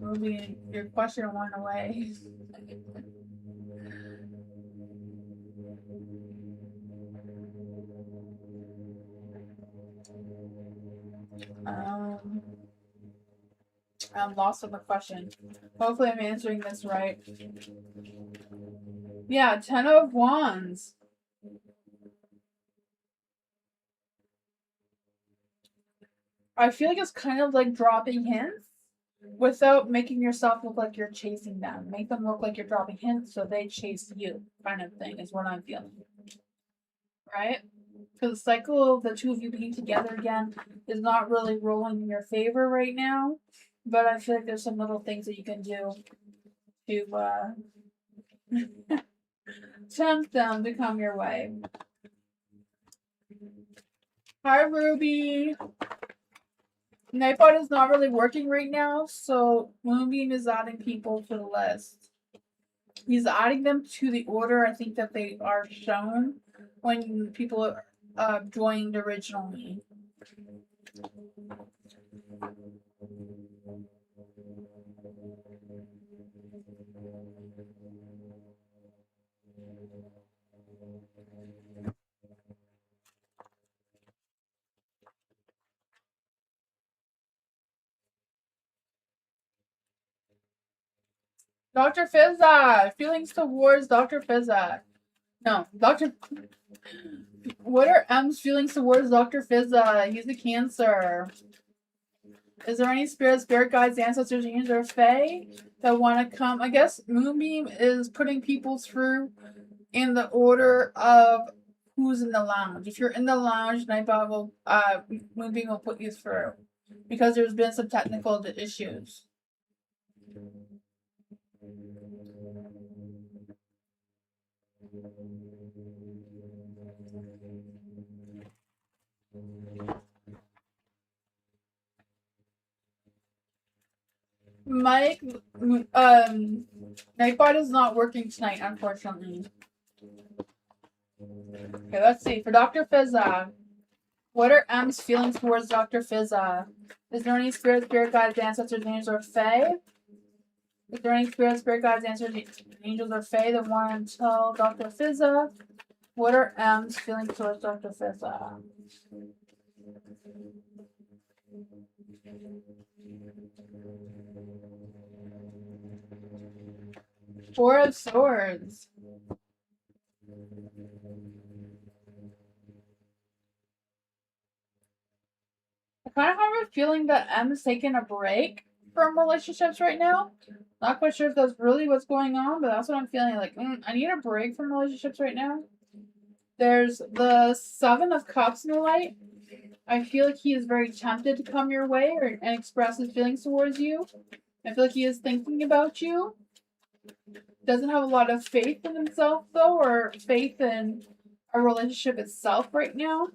movie? Your question went away. I'm lost on the question. Hopefully I'm answering this right. Yeah, 10 of Wands. I feel like it's kind of like dropping hints without making yourself look like you're chasing them. Make them look like you're dropping hints so they chase you, kind of thing, is what I'm feeling. Right? Because the cycle of the two of you being together again is not really rolling in your favor right now. But I feel like there's some little things that you can do to tempt them to come your way. Hi, Ruby. Nightbot is not really working right now, so Moonbeam is adding people to the list. He's adding them to the order I think that they are shown when people joined originally. Dr. Fizak! Feelings towards Dr. Fizak. No, Dr. What are M's feelings towards Dr. Fizza? He's a Cancer. Is there any spirit guides, ancestors, angels, or fae that want to come? I guess Moonbeam is putting people through in the order of who's in the lounge. If you're in the lounge, Nightbot will Moonbeam will put you through because there's been some technical issues. Mike, Nightbot is not working tonight, unfortunately. Okay, let's see. For Dr. Fizza, what are M's feelings towards Dr. Fizza? Is there any spirit guides, ancestors, angels, or fae? Is there any spirit guides, ancestors, angels, or fae that want to tell Dr. Fizza? What are M's feelings towards Dr. Fizza? Four of Swords. I kind of have a feeling that M is taking a break from relationships right now. Not quite sure if that's really what's going on, but that's what I'm feeling. Like, I need a break from relationships right now. There's the Seven of Cups in the light. I feel like he is very tempted to come your way and express his feelings towards you. I feel like he is thinking about you. Doesn't have a lot of faith in himself, though, or faith in a relationship itself right now.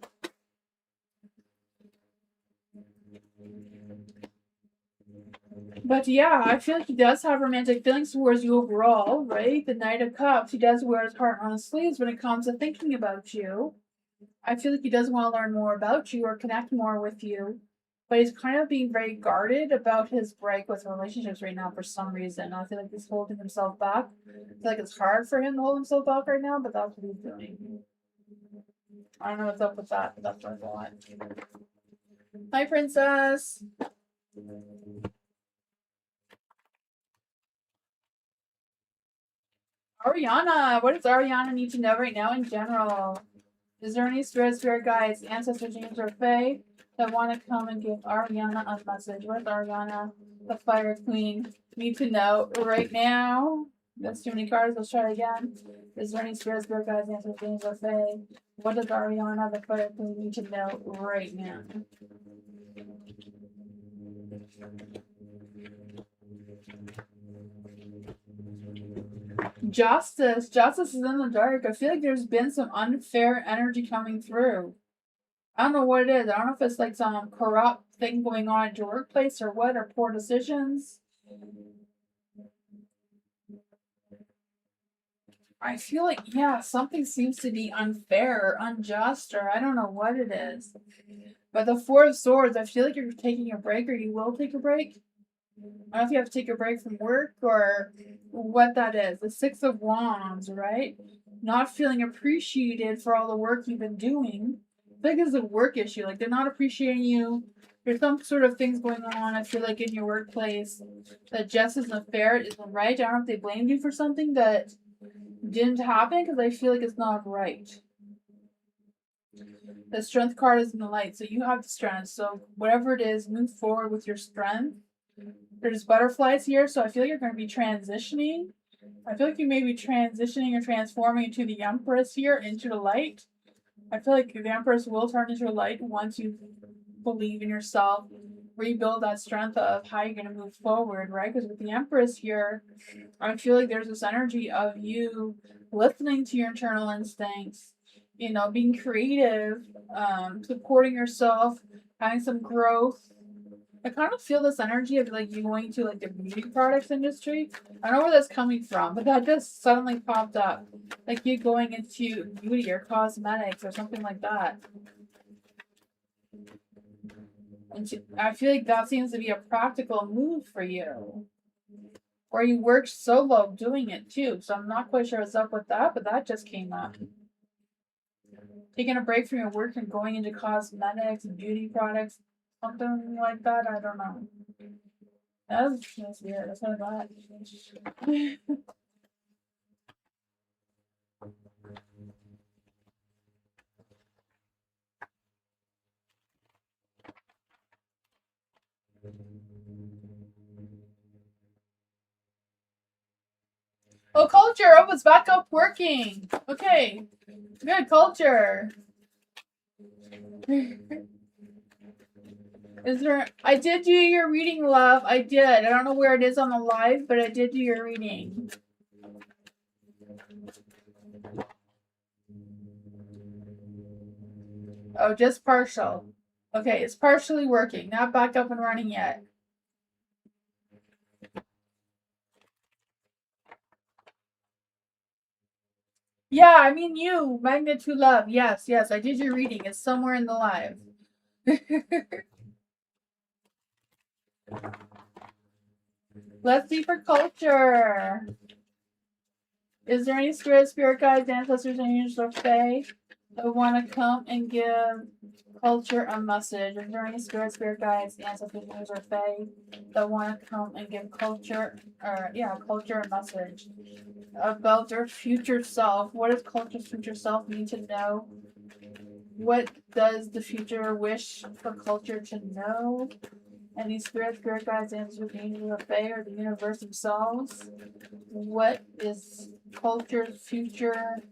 But yeah, I feel like he does have romantic feelings towards you overall, right? The Knight of Cups, he does wear his heart on his sleeves when it comes to thinking about you. I feel like he does want to learn more about you or connect more with you. But he's kind of being very guarded about his break with relationships right now for some reason. I feel like he's holding himself back. I feel like it's hard for him to hold himself back right now, but that's what he's doing. I don't know what's up with that, but that's what I want. Hi, Princess. Ariana, what does Ariana need to know right now in general? Is there any spirit guides, ancestors, angels, or fae that want to come and give Ariana a message? What does Ariana, the Fire Queen, need to know right now? That's too many cards. Let's try it again. Is there any spirit guides, ancestors, angels, or fae? What does Ariana, the Fire Queen, need to know right now? Justice. Justice is in the dark. I feel like there's been some unfair energy coming through. I don't know what it is. I don't know if it's like some corrupt thing going on at your workplace or what, or poor decisions. I feel like, yeah, something seems to be unfair or unjust, or I don't know what it is. But the Four of Swords, I feel like you're taking a break, or you will take a break. I don't know if you have to take a break from work or what that is. The Six of Wands, right? Not feeling appreciated for all the work you've been doing. I think it's a work issue. Like, they're not appreciating you. There's some sort of things going on, I feel like, in your workplace that just isn't fair, isn't right. I don't know if they blamed you for something that didn't happen, because I feel like it's not right. The Strength card is in the light, so you have the strength. So whatever it is, move forward with your strength. There's butterflies here, so I feel like you're going to be transitioning. I feel like you may be transitioning or transforming into the Empress here, into the light. I feel like the Empress will turn into a light once you believe in yourself, rebuild that strength of how you're going to move forward, right? Because with the Empress here, I feel like there's this energy of you listening to your internal instincts, you know, being creative, supporting yourself, having some growth. I kind of feel this energy of like you going to like the beauty products industry. I don't know where that's coming from, but that just suddenly popped up. Like you going into beauty or cosmetics or something like that. And I feel like that seems to be a practical move for you. Or you worked solo doing it too. So I'm not quite sure what's up with that, but that just came up. Taking a break from your work and going into cosmetics and beauty products. Something like that, I don't know. That's weird. That's what I got. Oh, it's back up working. Okay. Good culture. Is there... I did do your reading, love. I did. I don't know where it is on the live, but I did do your reading. Oh, just partial. Okay, it's partially working. Not back up and running yet. Yeah, I mean you, Magnitude Love. Yes, yes, I did your reading. It's somewhere in the live. Let's see for culture. Is there any spirit guides, ancestors, angels, or fae that want to come and give culture a message? Is there any spirit guides, ancestors, angels, or fae that want to come and give culture, culture a message about their future self? What does culture's future self need to know? What does the future wish for culture to know? Any spirit guides, ancestors, angels, or fae, or the universe themselves? What is culture's future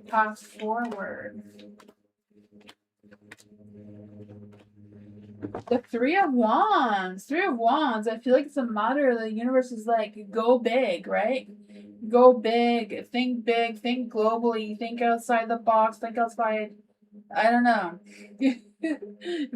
path forward? The Three of Wands. Three of Wands. I feel like it's a matter. The universe is like, go big, right? Go big. Think globally. Think outside the box. Think outside. I don't know.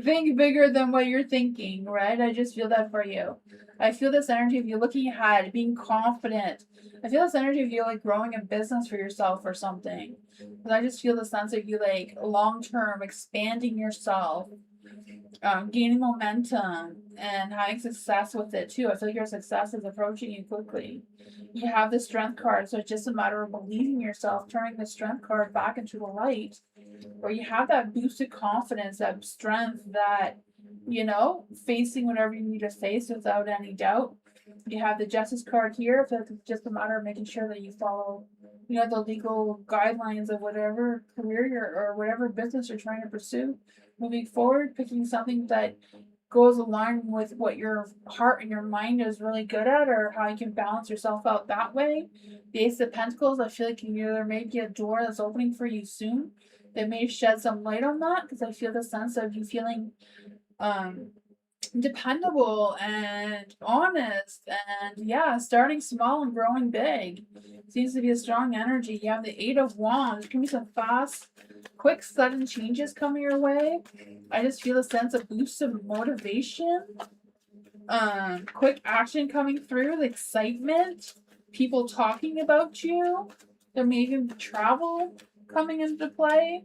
Think bigger than what you're thinking, right? I just feel that for you. I feel this energy of you looking ahead, being confident. I feel this energy of you like growing a business for yourself or something. But I just feel the sense of you like long term expanding yourself, gaining momentum, and having success with it too. I feel like your success is approaching you quickly. You have the Strength card, so it's just a matter of believing in yourself, turning the Strength card back into the light, where you have that boosted confidence, that strength, that, you know, facing whatever you need to face without any doubt. You have the Justice card here. I feel like it's just a matter of making sure that you follow, you know, the legal guidelines of whatever career or whatever business you're trying to pursue. Moving forward, picking something that goes aligned with what your heart and your mind is really good at, or how you can balance yourself out that way. The Ace of Pentacles, I feel like there may be a door that's opening for you soon that may shed some light on that, because I feel the sense of you feeling dependable and honest, and yeah, starting small and growing big. Seems to be a strong energy. You have the Eight of Wands. There can be some fast, quick, sudden changes coming your way. I just feel a sense of boost of motivation, quick action coming through, the excitement, people talking about you. There may even be travel coming into play,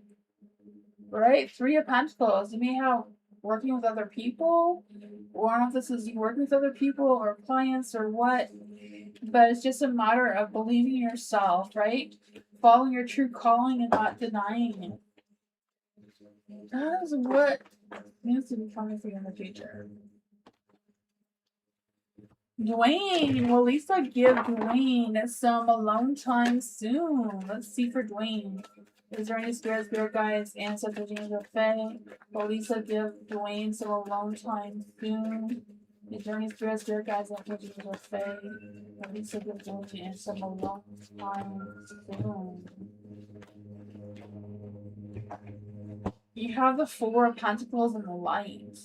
right? Three of Pentacles. You may have working with other people, or I don't know if this is you working with other people or clients or what, but it's just a matter of believing in yourself, right? Following your true calling and not denying it. That is what needs to be coming for you in the future. Dwayne, will Lisa give Dwayne some alone time soon? Let's see for Dwayne. Is there any spirit guides, ancestors, angels, or fae? Will Lisa give Dwayne some alone time soon? Is there any spirit guides, ancestors, angels, or fae? Will Lisa give Dwayne some alone time soon? You have the Four of Pentacles and the Light.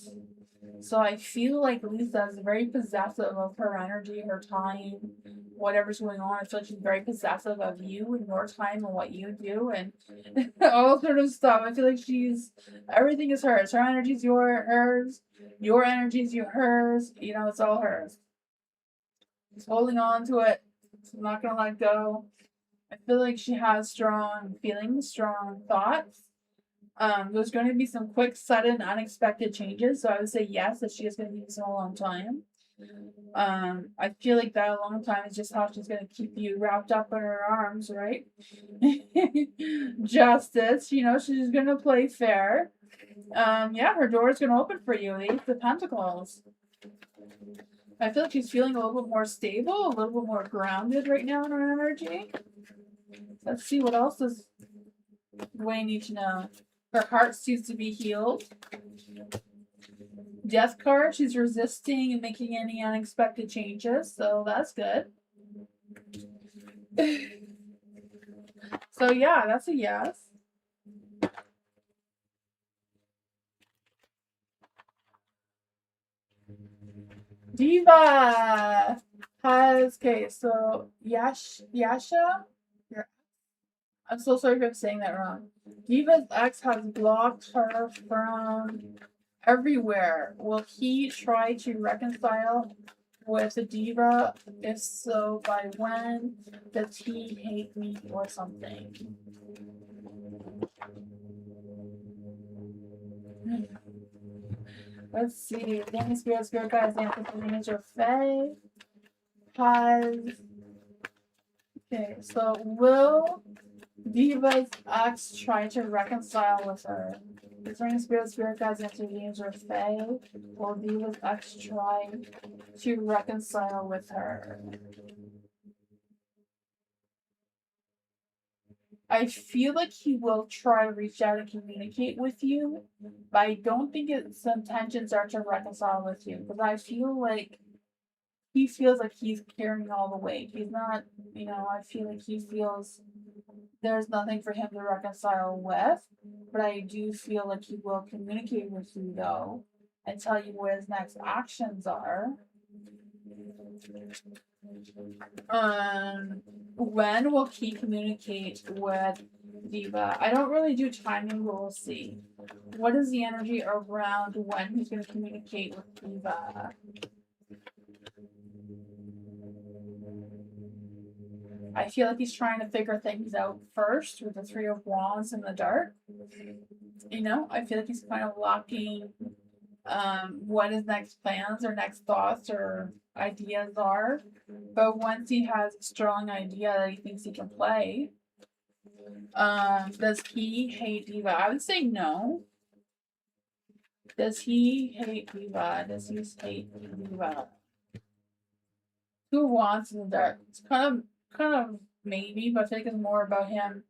So I feel like Lisa is very possessive of her energy, her time, whatever's going on. I feel like she's very possessive of you and your time and what you do and all sort of stuff. I feel like everything is hers. Her energy is hers. Your energy is hers. You know, it's all hers. She's holding on to it. She's not going to let go. I feel like she has strong feelings, strong thoughts. There's going to be some quick, sudden, unexpected changes. So I would say yes, that she is going to need some alone time. I feel like that alone time is just how she's going to keep you wrapped up in her arms, right? Justice, you know, she's going to play fair. Yeah, her door is going to open for you. The Eight of Pentacles. I feel like she's feeling a little bit more stable, a little bit more grounded right now in her energy. Let's see, what else does Dwayne need to know? Her heart seems to be healed. Death card, she's resisting and making any unexpected changes, so that's good. So yeah, that's a yes. Diva has, okay, so Yasha? I'm so sorry if I'm saying that wrong. Diva's ex has blocked her from everywhere. Will he try to reconcile with the diva? If so, by when? Does he hate me or something? Let's see. Danny Spirit guys, answer for Manager Fae has. Okay, so will Diva's ex try to reconcile with her? Returning Spirit guides answer Manager Fae. Will Diva's ex try to reconcile with her? I feel like he will try to reach out and communicate with you, but I don't think its intentions are to reconcile with you, because I feel like he feels like he's carrying all the weight. He's not, I feel like he feels there's nothing for him to reconcile with, but I do feel like he will communicate with you though and tell you what his next actions are. When will he communicate with Diva? I don't really do timing, but we'll see. What is the energy around when he's going to communicate with Diva? I feel like he's trying to figure things out first with the Three of Wands in the dark. I feel like he's kind of locking what his next plans or next thoughts or ideas are. But once he has a strong idea that he thinks he can play, does he hate Diva? I would say no. Does he hate Diva? Does he hate Diva? Who wants in the dark? It's kind of maybe, but I feel like it's more about him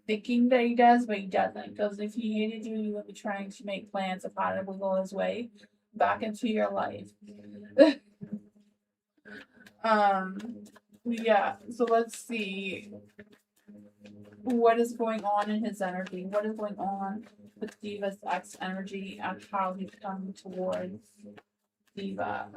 thinking that he does, but he doesn't. Because if he hated you, he would be trying to make plans of how to wiggle his way back into your life. Yeah, so let's see. What is going on in his energy? What is going on with Diva's ex energy and how he's coming towards Diva?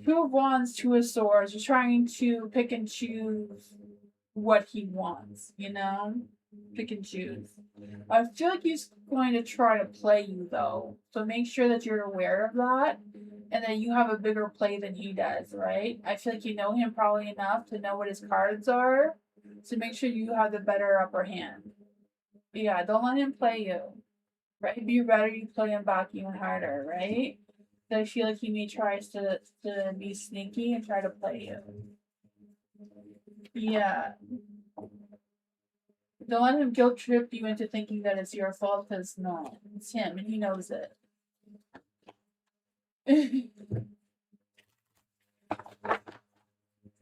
Two of Wands, Two of Swords. You're trying to pick and choose what he wants, Pick and choose. I feel like he's going to try to play you, though. So make sure that you're aware of that and that you have a bigger play than he does, right? I feel like you know him probably enough to know what his cards are. So make sure you have the better upper hand. Yeah, don't let him play you, right? Be ready to play him back even harder, right? So I feel like he may try to be sneaky and try to play you. Yeah. Don't let him guilt trip you into thinking that it's your fault, because no, it's him and he knows it.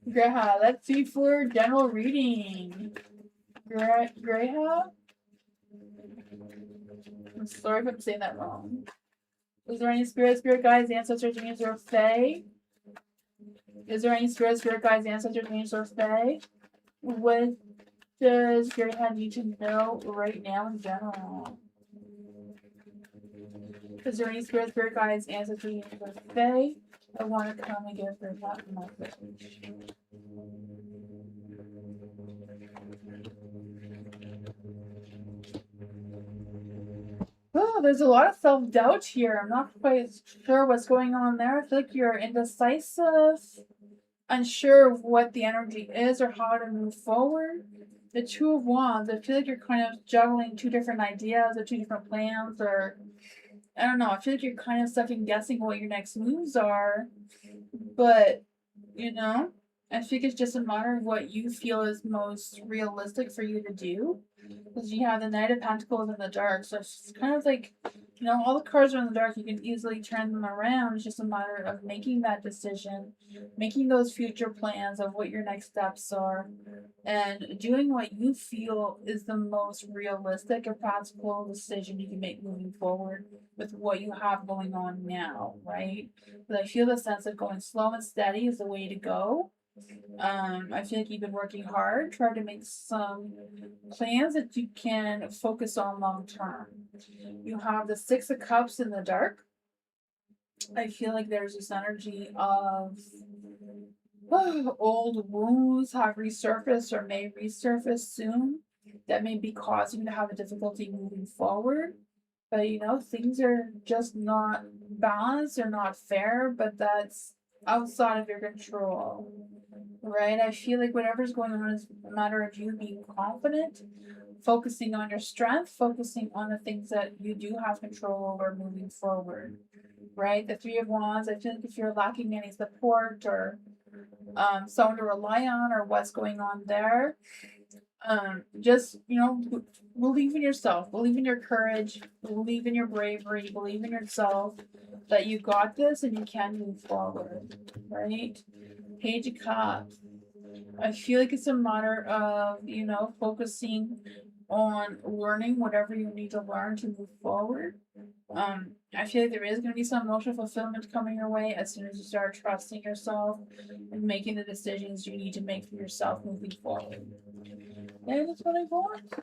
Greha, let's see for general reading. Greha? I'm sorry if I'm saying that wrong. Is there any spirit guides, ancestors, angels, or fae? Is there any spirit guides, ancestors, angels, or fae? What does Greha need to know right now in general? Is there any spirit guides, ancestors, angels, or fae? I want to come and give her that message. Oh, there's a lot of self-doubt here. I'm not quite sure what's going on there. I feel like you're indecisive, unsure of what the energy is or how to move forward. The Two of Wands, I feel like you're kind of juggling two different ideas or two different plans, or I don't know. I feel like you're kind of second guessing what your next moves are, but I think it's just a matter of what you feel is most realistic for you to do. Because you have the Knight of Pentacles in the dark, so it's kind of like, all the cards are in the dark. You can easily turn them around. It's just a matter of making that decision, making those future plans of what your next steps are, and doing what you feel is the most realistic and practical decision you can make moving forward with what you have going on now, right? But I feel the sense of going slow and steady is the way to go. I feel like you've been working hard, trying to make some plans that you can focus on long term. You have the Six of Cups in the dark. I feel like there's this energy of old wounds have resurfaced or may resurface soon that may be causing you to have a difficulty moving forward. But you know, things are just not balanced or not fair, but that's outside of your control. Right? I feel like whatever's going on is a matter of you being confident, focusing on your strength, focusing on the things that you do have control over moving forward. Right? The Three of Wands, I feel like if you're lacking any support or someone to rely on or what's going on there, just, you know, believe in yourself, believe in your courage, believe in your bravery, believe in yourself that you got this and you can move forward. Right? Page of Cups. I feel like it's a matter of, you know, focusing on learning whatever you need to learn to move forward. I feel like there is going to be some emotional fulfillment coming your way as soon as you start trusting yourself and making the decisions you need to make for yourself moving forward. And that's what I want.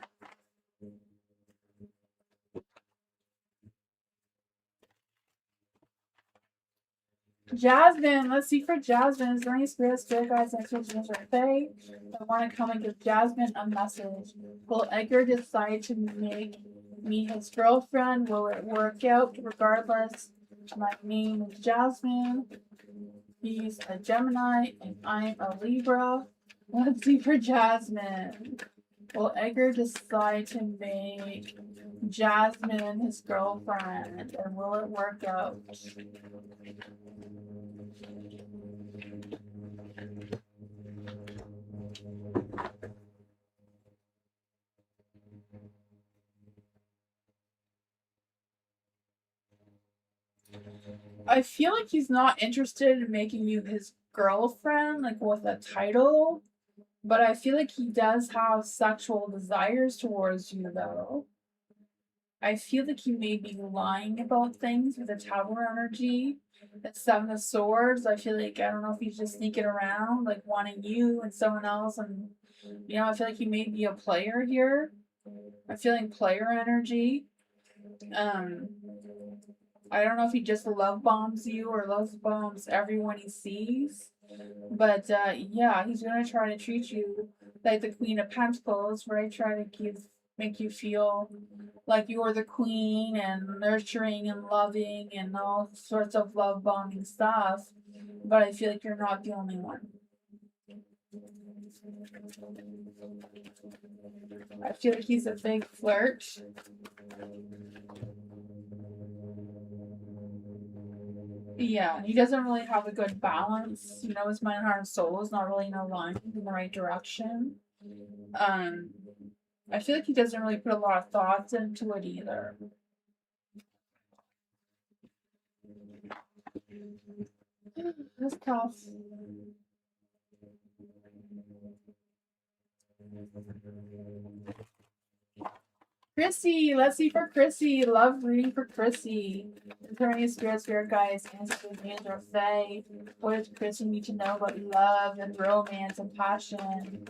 Jasmine, let's see for Jasmine. Is there any spirit guides and Tamsy Fae that want to come and give Jasmine a message? Will Edgar decide to make me his girlfriend? Will it work out regardless? My name is Jasmine. He's a Gemini and I'm a Libra. Let's see for Jasmine. Will Edgar decide to make Jasmine his girlfriend? And will it work out? I feel like he's not interested in making you his girlfriend, like with a title, but I feel like he does have sexual desires towards you, though. I feel like he may be lying about things with the Tower energy. The Seven of Swords, I feel like, I don't know if he's just sneaking around, like wanting you and someone else, and, you know, I feel like he may be a player here. I'm feeling player energy. Um, I don't know if he just love bombs you or love bombs everyone he sees. But yeah, he's gonna try to treat you like the Queen of Pentacles, right? Try to make you feel like you're the queen and nurturing and loving and all sorts of love bombing stuff. But I feel like you're not the only one. I feel like he's a big flirt. Yeah, he doesn't really have a good balance. You know, his mind, heart, and soul is not really in alignment in the right direction. I feel like he doesn't really put a lot of thoughts into it either. That's tough. Chrissy, let's see for Chrissy. Love reading for Chrissy. Is there any spirit guides, ancestors, or fae? What does Chrissy need to know about love and romance and passion?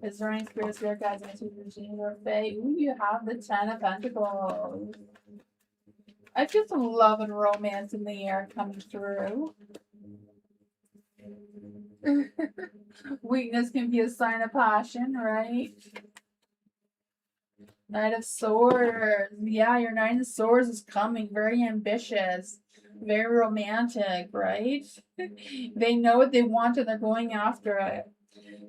Is there any spirit guides, ancestors, or fae? Ooh, you have the Ten of Pentacles. I feel some love and romance in the air coming through. Weakness can be a sign of passion, right? Knight of Swords. Yeah, your Knight of Swords is coming. Very ambitious. Very romantic, right? They know what they want and they're going after it.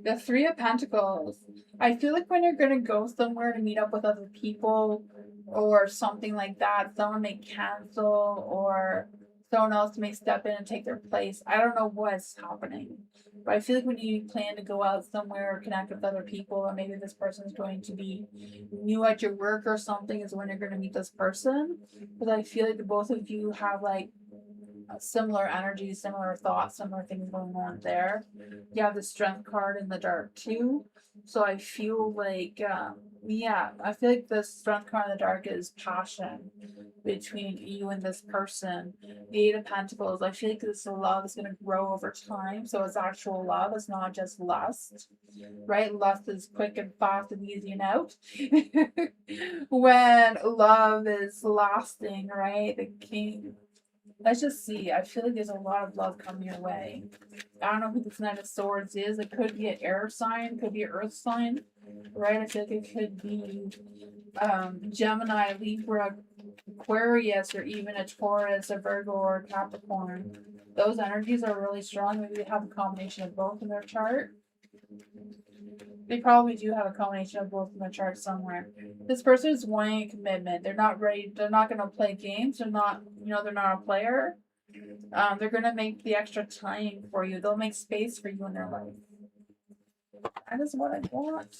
The Three of Pentacles. I feel like when you're going to go somewhere to meet up with other people or something like that, someone may cancel or someone else may step in and take their place. I don't know what's happening. But I feel like when you plan to go out somewhere or connect with other people, or maybe this person's going to be new at your work or something, is when you're going to meet this person. But I feel like the both of you have like similar energy, similar thoughts, similar things going on there. You have the strength card in the dark too. So I feel like, yeah, I feel like the strength card in the dark is passion between you and this person. The Eight of Pentacles, I feel like this love is going to grow over time. So it's actual love, it's not just lust, right? Lust is quick and fast and easy and out. When love is lasting, right? The king. Let's just see. I feel like there's a lot of love coming your way. I don't know who this Knight of Swords is. It could be an air sign, could be an earth sign, right? I feel like it could be Gemini, Libra, Aquarius, or even a Taurus, a Virgo, or a Capricorn. Those energies are really strong. Maybe they have a combination of both in their chart. They probably do have a combination of both in the chart somewhere. This person is wanting a commitment. They're not ready. They're not going to play games. They're not, they're not a player. They're going to make the extra time for you. They'll make space for you in their life. That is what I want.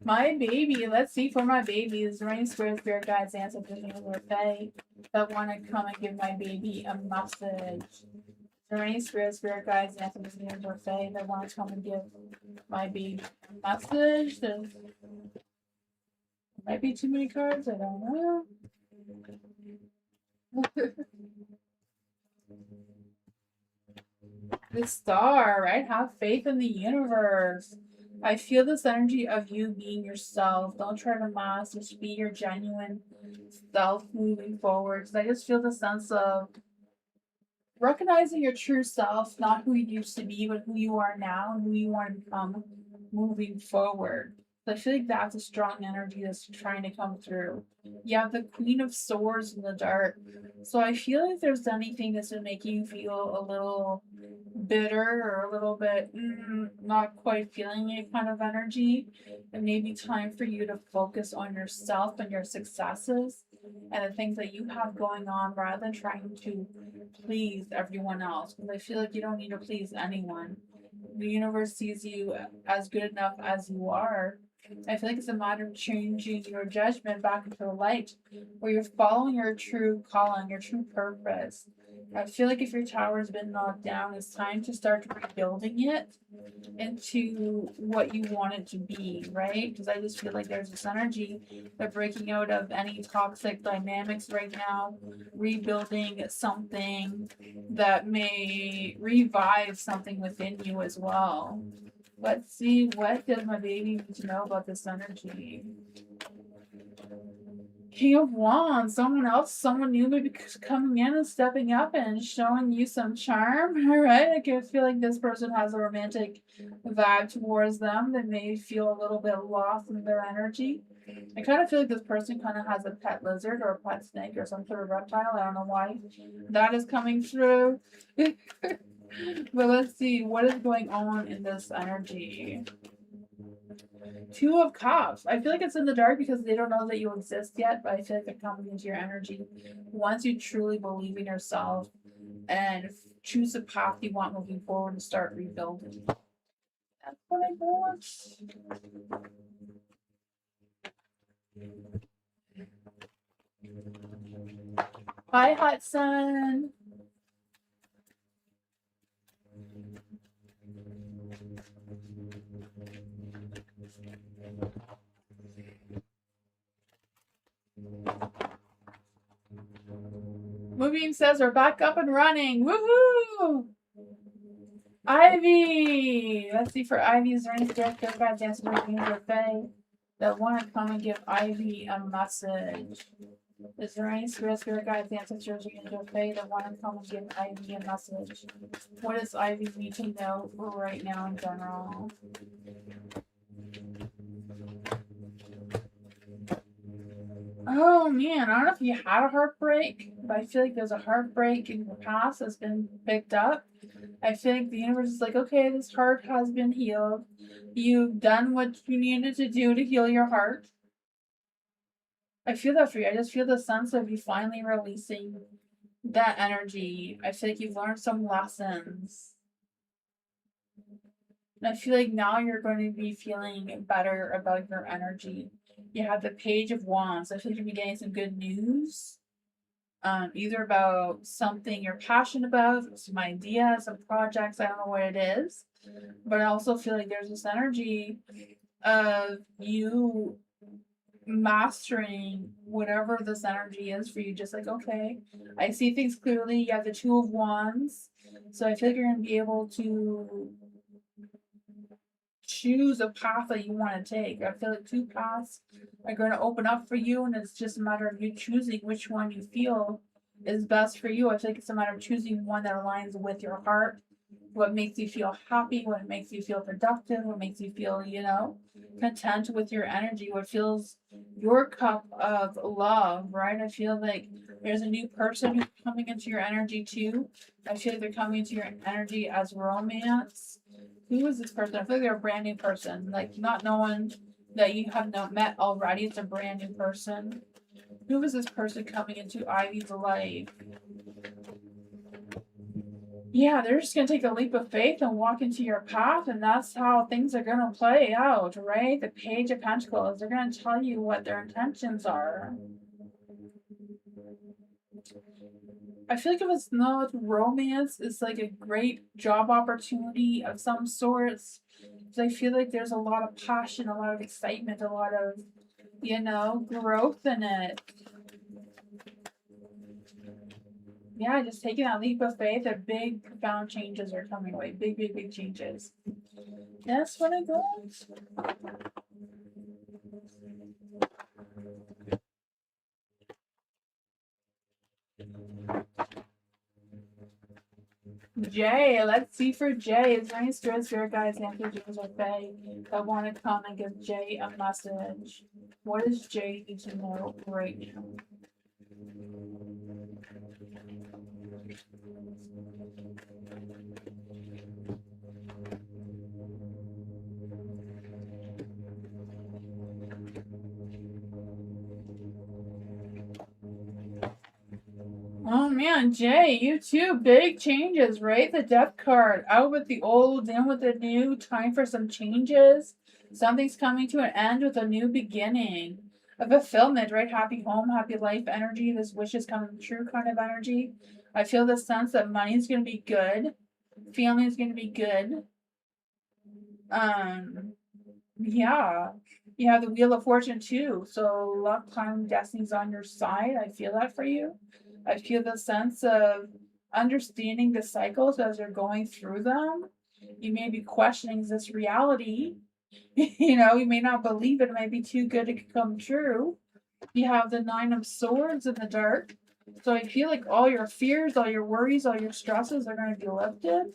My baby, let's see for my babies. Rain, Square, Spirit Guides, Ancestors, and Fae that want to come and give my baby a message. Rain, Spirit Guides, Ancestors, and Fae that want to come and give my baby a message. There might be too many cards, I don't know. The Star, right? Have faith in the universe. I feel this energy of you being yourself. Don't try to mask. Just be your genuine self moving forward. I just feel the sense of recognizing your true self, not who you used to be, but who you are now and who you want to become moving forward. So I feel like that's a strong energy that's trying to come through. You have the Queen of Swords in the dark. So I feel like there's anything that's been making you feel a little bitter or a little bit not quite feeling it kind of energy, it may be time for you to focus on yourself and your successes and the things that you have going on rather than trying to please everyone else, because I feel like you don't need to please anyone. The universe sees you as good enough as you are. I feel like it's a matter of changing your judgment back into the light, where you're following your true calling, your true purpose. I feel like if your tower has been knocked down, it's time to start rebuilding it into what you want it to be, right? Because I just feel like there's this energy of breaking out of any toxic dynamics right now, rebuilding something that may revive something within you as well. Let's see, what does my baby need to know about this energy? King of Wands, someone new may be coming in and stepping up and showing you some charm. All right, I can feel like this person has a romantic vibe towards them. They may feel a little bit lost in their energy. I kind of feel like this person kind of has a pet lizard or a pet snake or some sort of reptile. I don't know why that is coming through. But let's see, what is going on in this energy? Two of Cups. I feel like it's in the dark because they don't know that you exist yet, but I feel like they're coming into your energy. Once you truly believe in yourself and choose the path you want moving forward and start rebuilding. That's what I want. Hi, Hudson. Moonbeam says we're back up and running. Woohoo! Ivy! Let's see for Ivy's Rain Director, God Dance with Fae that want to come and give Ivy a message. Is there any spirit guides, ancestors, or Fae that want to come and give Ivy a message? What does Ivy need to know right now in general? Oh man, I don't know if you had a heartbreak, but I feel like there's a heartbreak in the past that's been picked up. I feel like the universe is like, okay, this heart has been healed. You've done what you needed to do to heal your heart. I feel that for you. I just feel the sense of you finally releasing that energy. I feel like you've learned some lessons. And I feel like now you're going to be feeling better about your energy. You have the Page of Wands. I feel like you're getting some good news. Either about something you're passionate about, some ideas, some projects, I don't know what it is. But I also feel like there's this energy of you mastering whatever this energy is for you. Just like, okay, I see things clearly. You have the Two of Wands. So I feel like you're going to be able to choose a path that you want to take. I feel like two paths are going to open up for you, and it's just a matter of you choosing which one you feel is best for you. I feel like it's a matter of choosing one that aligns with your heart, what makes you feel happy, what makes you feel productive, what makes you feel, content with your energy, what fills your cup of love, right? I feel like there's a new person who's coming into your energy too. I feel like they're coming into your energy as romance. Who is this person? I feel like they're a brand new person, like not knowing that you have not met already. It's a brand new person. Who is this person coming into Ivy's life? Yeah, they're just going to take a leap of faith and walk into your path, and that's how things are going to play out, right? The Page of Pentacles, they're going to tell you what their intentions are. I feel like if it's not romance, it's like a great job opportunity of some sorts. Because I feel like there's a lot of passion, a lot of excitement, a lot of, growth in it. Yeah, just taking that leap of faith that big, profound changes are coming away. Big, big, big changes. That's what I got. Jay, let's see for Jay. Is there any spirit guides, answers, or fae that want to come and give Jay a message? What does Jay need to know right now? Oh man, Jay, you too. Big changes, right? The Death card. Out with the old, in with the new. Time for some changes. Something's coming to an end with a new beginning. A fulfillment, right? Happy home, happy life energy. This wish is coming true kind of energy. I feel the sense that money's going to be good. Family is going to be good. Yeah. You have the Wheel of Fortune too. So luck, time, destiny's on your side. I feel that for you. I feel the sense of understanding the cycles as you're going through them. You may be questioning, is this reality? You may not believe it. It might be too good to come true. You have the Nine of Swords in the dark. So I feel like all your fears, all your worries, all your stresses are going to be lifted.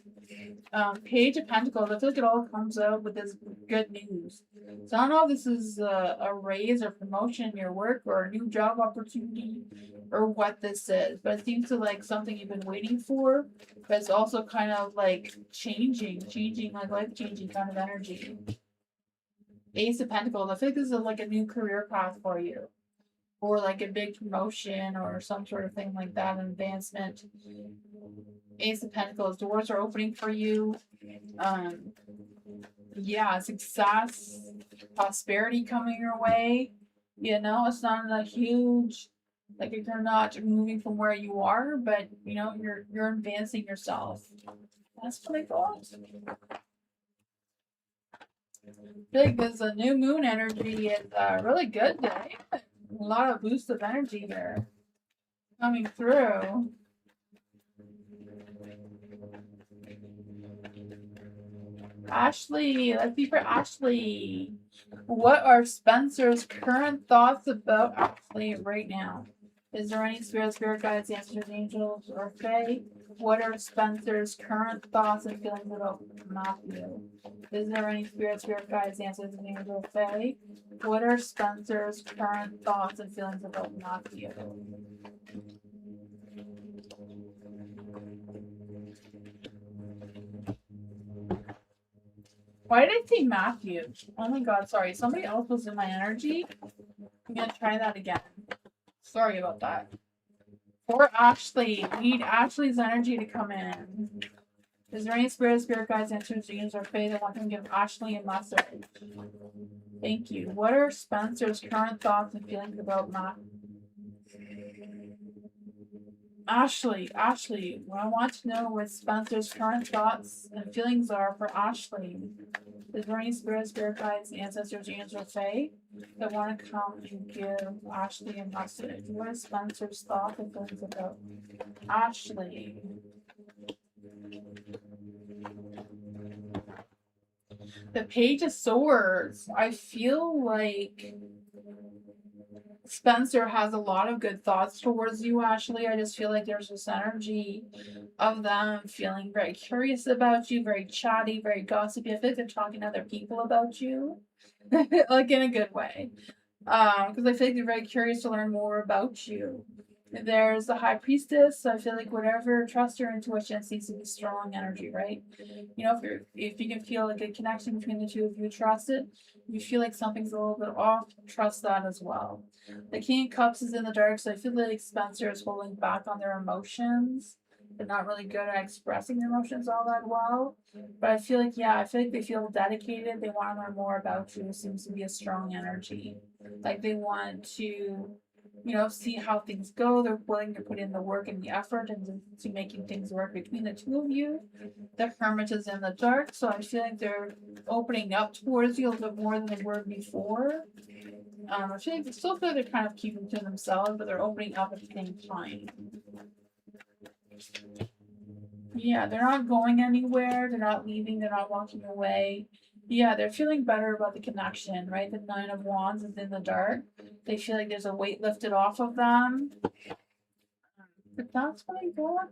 Page of Pentacles. I feel like it all comes out with this good news. So I don't know if this is a raise or promotion in your work or a new job opportunity or what this is, but it seems to like something you've been waiting for, but it's also kind of like changing, like life-changing kind of energy. Ace of Pentacles. I feel like this is like a new career path for you, or like a big promotion or some sort of thing like that, an advancement. Ace of Pentacles. Doors are opening for you. Yeah, success, prosperity coming your way. It's not a huge, like if you're not moving from where you are, but you're advancing yourself. That's what I thought. I feel like there's a new moon energy. It's really good today. A lot of boost of energy there coming through. Ashley, let's see for Ashley. What are Spencer's current thoughts about Ashley right now? Is there any spirit guides, answers, angels, or fae? What are Spencer's current thoughts and feelings about Matthew? Is there any spirit guides, answers, angels, or fae? What are Spencer's current thoughts and feelings about Matthew? Why did I say Matthew? Oh my god, sorry. Somebody else was in my energy. I'm gonna try that again. Sorry about that. For Ashley. We need Ashley's energy to come in. Is there any spirit guides, answers, dreams, or faith that want to give Ashley a message? Thank you. What are Spencer's current thoughts and feelings about Matt? Ashley, I want to know what Spencer's current thoughts and feelings are for Ashley. Is there any spirit guides, ancestors, angels, or fae that want to come and give Ashley a message? What is Spencer's thoughts and feelings about Ashley? The Page of Swords. I feel like Spencer has a lot of good thoughts towards you, Ashley. I just feel like there's this energy of them feeling very curious about you, very chatty, very gossipy. I feel like they're talking to other people about you, like in a good way. Because I feel like they're very curious to learn more about you. There's the High Priestess, so I feel like whatever, trust your intuition, seems to be strong energy, right? You know, if you can feel like a connection between the two of you, trust it. If you feel like something's a little bit off, trust that as well. The King of Cups is in the dark, so I feel like Spencer is holding back on their emotions. They're not really good at expressing their emotions all that well. But I feel like, yeah, I feel like they feel dedicated. They want to learn more about you. It seems to be a strong energy. Like they want to, you know, see how things go. They're willing to put in the work and the effort into making things work between the two of you. The Hermit is in the dark, so I feel like they're opening up towards you a little bit more than they were before. I feel like still feel they're kind of keeping to themselves, but they're opening up at the same time. Yeah, they're not going anywhere. They're not leaving. They're not walking away. Yeah, they're feeling better about the connection, right? The Nine of Wands is in the dark. They feel like there's a weight lifted off of them. But that's what I got.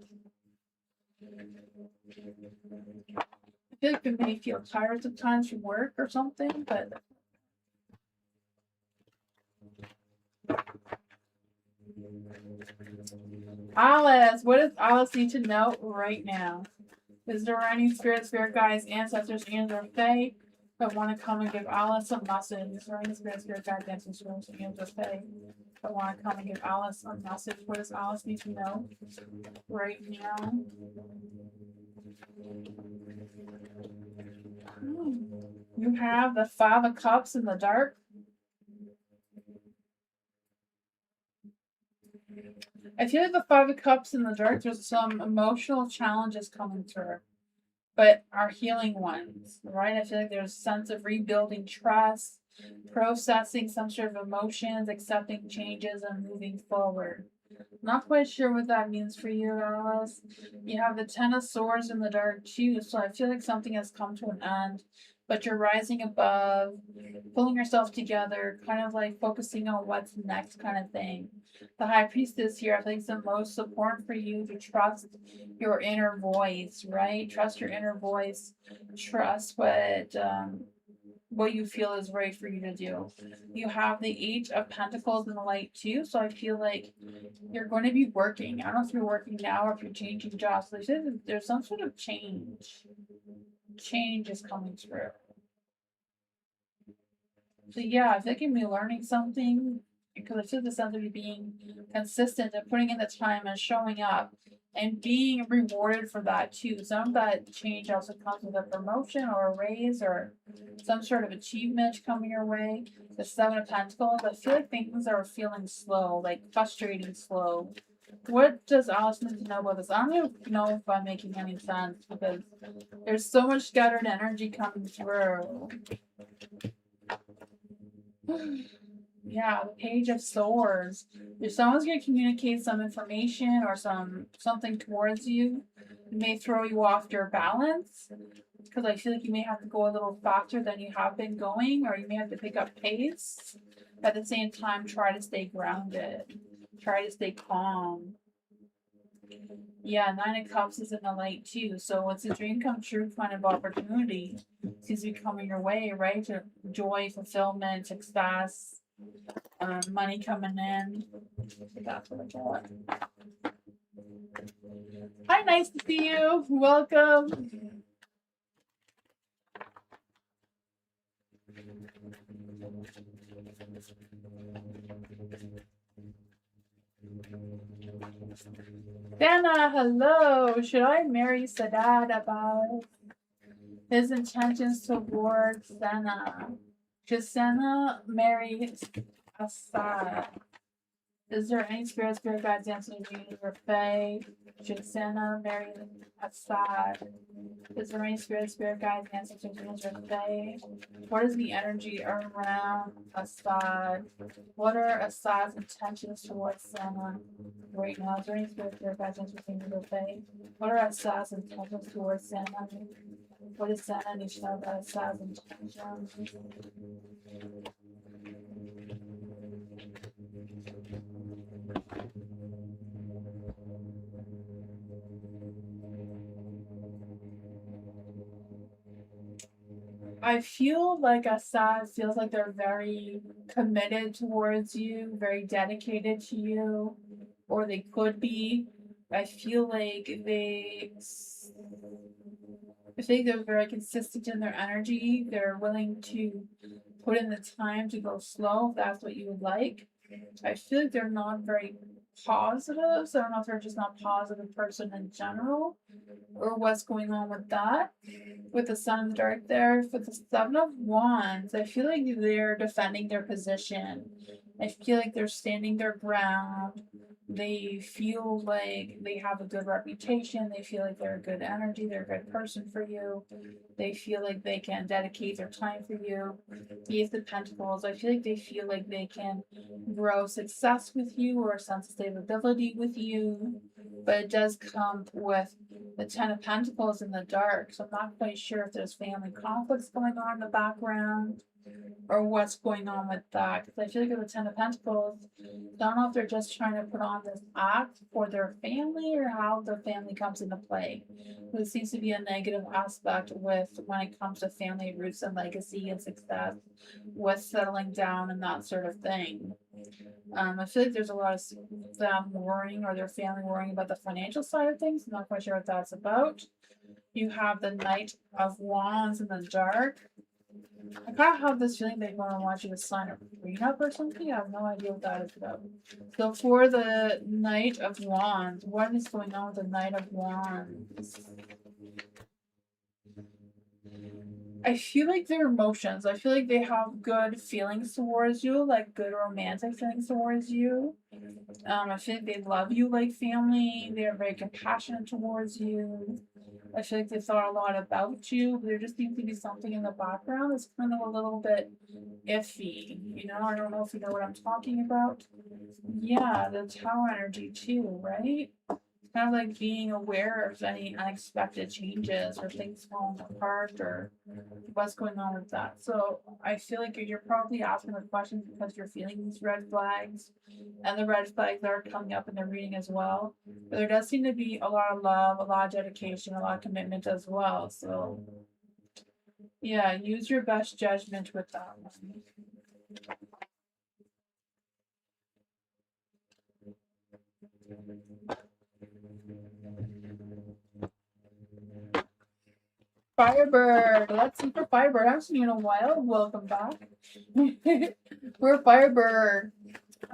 I feel like they may feel tired sometimes from work or something, but Alice, what does Alice need to know right now? Is there any spirit guides, ancestors, and or fae that want to come and give Alice a message? Is there any spirit guides, ancestors, and or fae that want to come and give Alice a message? What does Alice need to know right now? You have the Five of Cups in the dark. I feel like the Five of Cups in the dark, there's some emotional challenges coming through, but are healing ones, right? I feel like there's a sense of rebuilding trust, processing some sort of emotions, accepting changes, and moving forward. Not quite sure what that means for you, Alice. You have the Ten of Swords in the dark too, so I feel like something has come to an end, but you're rising above, pulling yourself together, kind of like focusing on what's next kind of thing. The High Priestess here, I think, is the most important for you to trust your inner voice, right? Trust your inner voice. Trust what you feel is right for you to do. You have the Eight of Pentacles in the light too, so I feel like you're going to be working. I don't know if you're working now or if you're changing jobs. There's some sort of change. Change is coming through. So yeah, I feel like you'll be learning something because I feel the sense of you being consistent and putting in the time and showing up and being rewarded for that too. Some of that change also comes with a promotion or a raise or some sort of achievement coming your way. The Seven of Pentacles, I feel like things are feeling slow, like frustrating slow. What does Alice need to know about this? I don't even know if I'm making any sense because there's so much scattered energy coming through. Yeah, the Page of Swords. If someone's going to communicate some information or something towards you, it may throw you off your balance because I feel like you may have to go a little faster than you have been going, or you may have to pick up pace. At the same time, try to stay grounded. Try to stay calm. Yeah, Nine of Cups is in the light too. So it's a dream come true kind of opportunity. Seems to be coming your way, right? To joy, fulfillment, success, money coming in. That's what I got. Hi, nice to see you. Welcome. Dana, hello. Should I marry Sadat about his intentions towards Senna? Should Senna marry Assad? Is there any spirit guides answering you or Fae? Should Senna marry Assad? Is there any spirit guides answering you or Fae? What is the energy around Assad? What are Assad's intentions towards Senna right now? Is there any spirit guides answering you or Fae? What are Assad's intentions towards Senna? What is Senna need to know about Assad's intentions? I feel like Assad feels like they're very committed towards you, very dedicated to you, or they could be. I feel like they're very consistent in their energy. They're willing to put in the time to go slow if that's what you would like. I feel like they're not very positive, so I don't know if they're just not a positive person in general or what's going on with that. With the Sun in the Dark there, for the Seven of Wands, I feel like they're defending their position. I feel like they're standing their ground. They feel like they have a good reputation. They feel like they're a good energy. They're a good person for you. They feel like they can dedicate their time for you. Ace of Pentacles, I feel like they feel like they can grow success with you or a sense of stability with you. But it does come with the Ten of Pentacles in the dark. So I'm not quite sure if there's family conflicts going on in the background or what's going on with that. Because I feel like with the Ten of Pentacles, I don't know if they're just trying to put on this act for their family or how their family comes into play. There seems to be a negative aspect with when it comes to family roots and legacy and success with settling down and that sort of thing. I feel like there's a lot of them worrying or their family worrying about the financial side of things. I'm not quite sure what that's about. You have the Knight of Wands in the dark. I kind of have this feeling they want to want you to sign a prenup or something. I have no idea what that is about. So for the Knight of Wands, what is going on with the Knight of Wands? I feel like their emotions. I feel like they have good feelings towards you, like good romantic feelings towards you. I feel like they love you like family. They are very compassionate towards you. I feel like they thought a lot about you, but there just seems to be something in the background that's kind of a little bit iffy. You know, I don't know if you know what I'm talking about. Yeah, the Tower energy too, right? It's kind of like being aware of any unexpected changes or things falling apart or what's going on with that. So I feel like you're probably asking the questions because you're feeling these red flags, and the red flags are coming up in the reading as well. But there does seem to be a lot of love, a lot of dedication, a lot of commitment as well. So yeah, use your best judgment with that one. Firebird, let's see for Firebird. I haven't seen you in a while. Welcome back. We're Firebird.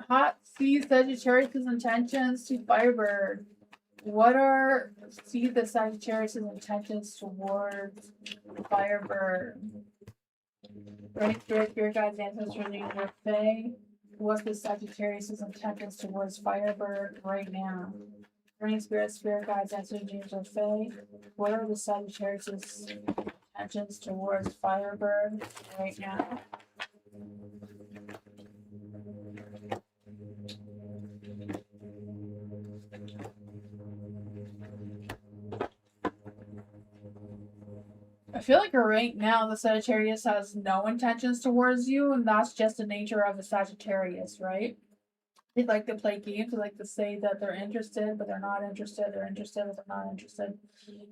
Hot C Sagittarius' intentions to Firebird. What are the Sagittarius' intentions towards Firebird? Right, Spirit Guides, Ancestors, Nature, Fae. What's the Sagittarius' intentions towards Firebird right now? Running Spirit Guides, Ancestors, Nature, Fae. What are the Sagittarius' intentions towards Firebird right now? I feel like right now the Sagittarius has no intentions towards you, and that's just the nature of the Sagittarius, right? They like to play games. They like to say that they're interested, but they're not interested. They're interested, but they're not interested.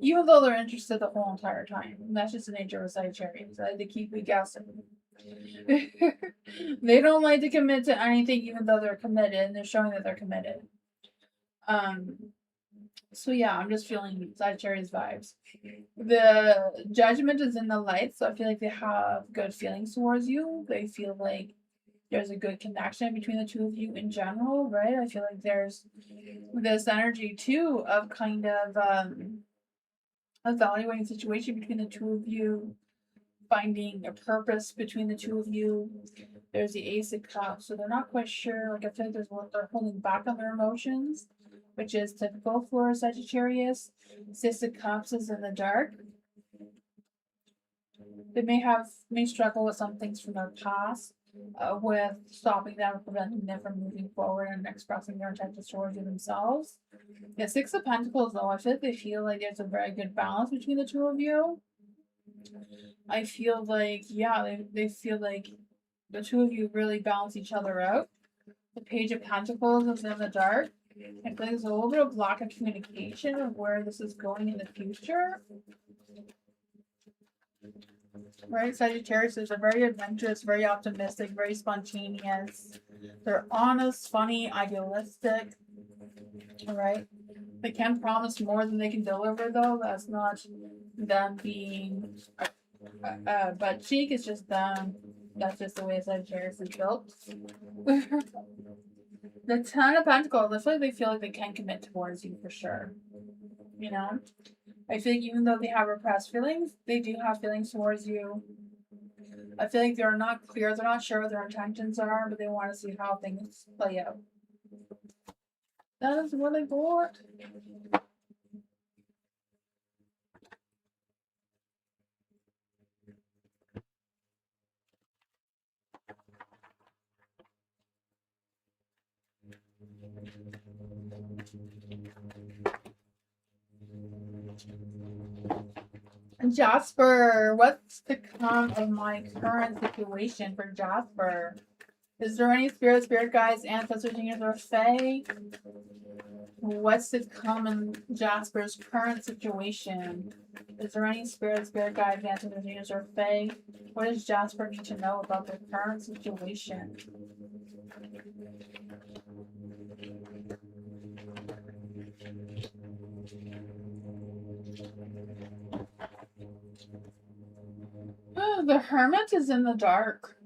Even though they're interested the whole entire time. And that's just the nature of a Sagittarius. They like to keep you guessing. They don't like to commit to anything even though they're committed, and they're showing that they're committed. So yeah, I'm just feeling Sagittarius vibes. The Judgment is in the light, so I feel like they have good feelings towards you. They feel like there's a good connection between the two of you in general, right? I feel like there's this energy too of kind of evaluating the situation between the two of you, finding a purpose between the two of you. There's the Ace of Cups, so they're not quite sure. Like I feel like there's what they're holding back on their emotions, which is typical for Sagittarius. Six of Cups is in the dark. They may struggle with some things from their past, with stopping them, preventing them from moving forward and expressing their intentions towards you themselves. The Six of Pentacles, though, I feel like there's a very good balance between the two of you. I feel like, yeah, they feel like the two of you really balance each other out. The Page of Pentacles is in the dark. I feel like there's a little bit of lack of communication of where this is going in the future. Right, Sagittarius is very adventurous, very optimistic, very spontaneous. They're honest, funny, idealistic. All right. They can promise more than they can deliver, though. That's not them being butt cheek. It's just them. That's just the way Sagittarius is built. The Ten of Pentacles, I feel like they feel like they can commit towards you for sure. You know? I feel like even though they have repressed feelings, they do have feelings towards you. I feel like they're not clear, they're not sure what their intentions are, but they want to see how things play out. That is what I bought. Jasper, what's the come of my current situation for Jasper? Is there any spirit guides, ancestors, angels, or fae? What's to come in Jasper's current situation? Is there any spirit guides, ancestors, angels, or fae? What does Jasper need to know about their current situation? Oh, the Hermit is in the dark.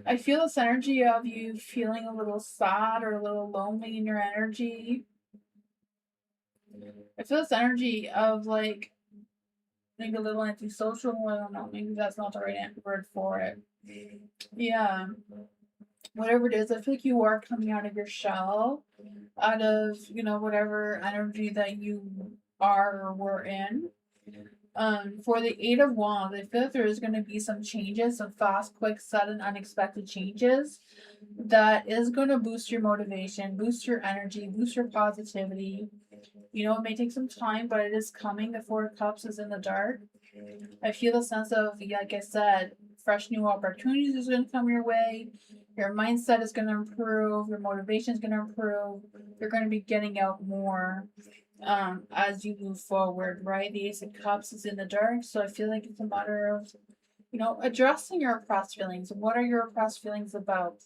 I feel this energy of you feeling a little sad or a little lonely in your energy. I feel this energy of like maybe a little antisocial. I don't know. Maybe that's not the right word for it. Yeah. Whatever it is, I feel like you are coming out of your shell, out of, you know, whatever energy that you are or were in. For the Eight of Wands, I feel like there is going to be some changes, some fast, quick, sudden, unexpected changes that is going to boost your motivation, boost your energy, boost your positivity. You know, it may take some time, but it is coming. The Four of Cups is in the dark. I feel a sense of, like I said, fresh new opportunities is going to come your way. Your mindset is going to improve. Your motivation is going to improve. You're going to be getting out more as you move forward, right? The Ace of Cups is in the dark, so I feel like it's a matter of, you know, addressing your repressed feelings. What are your repressed feelings about?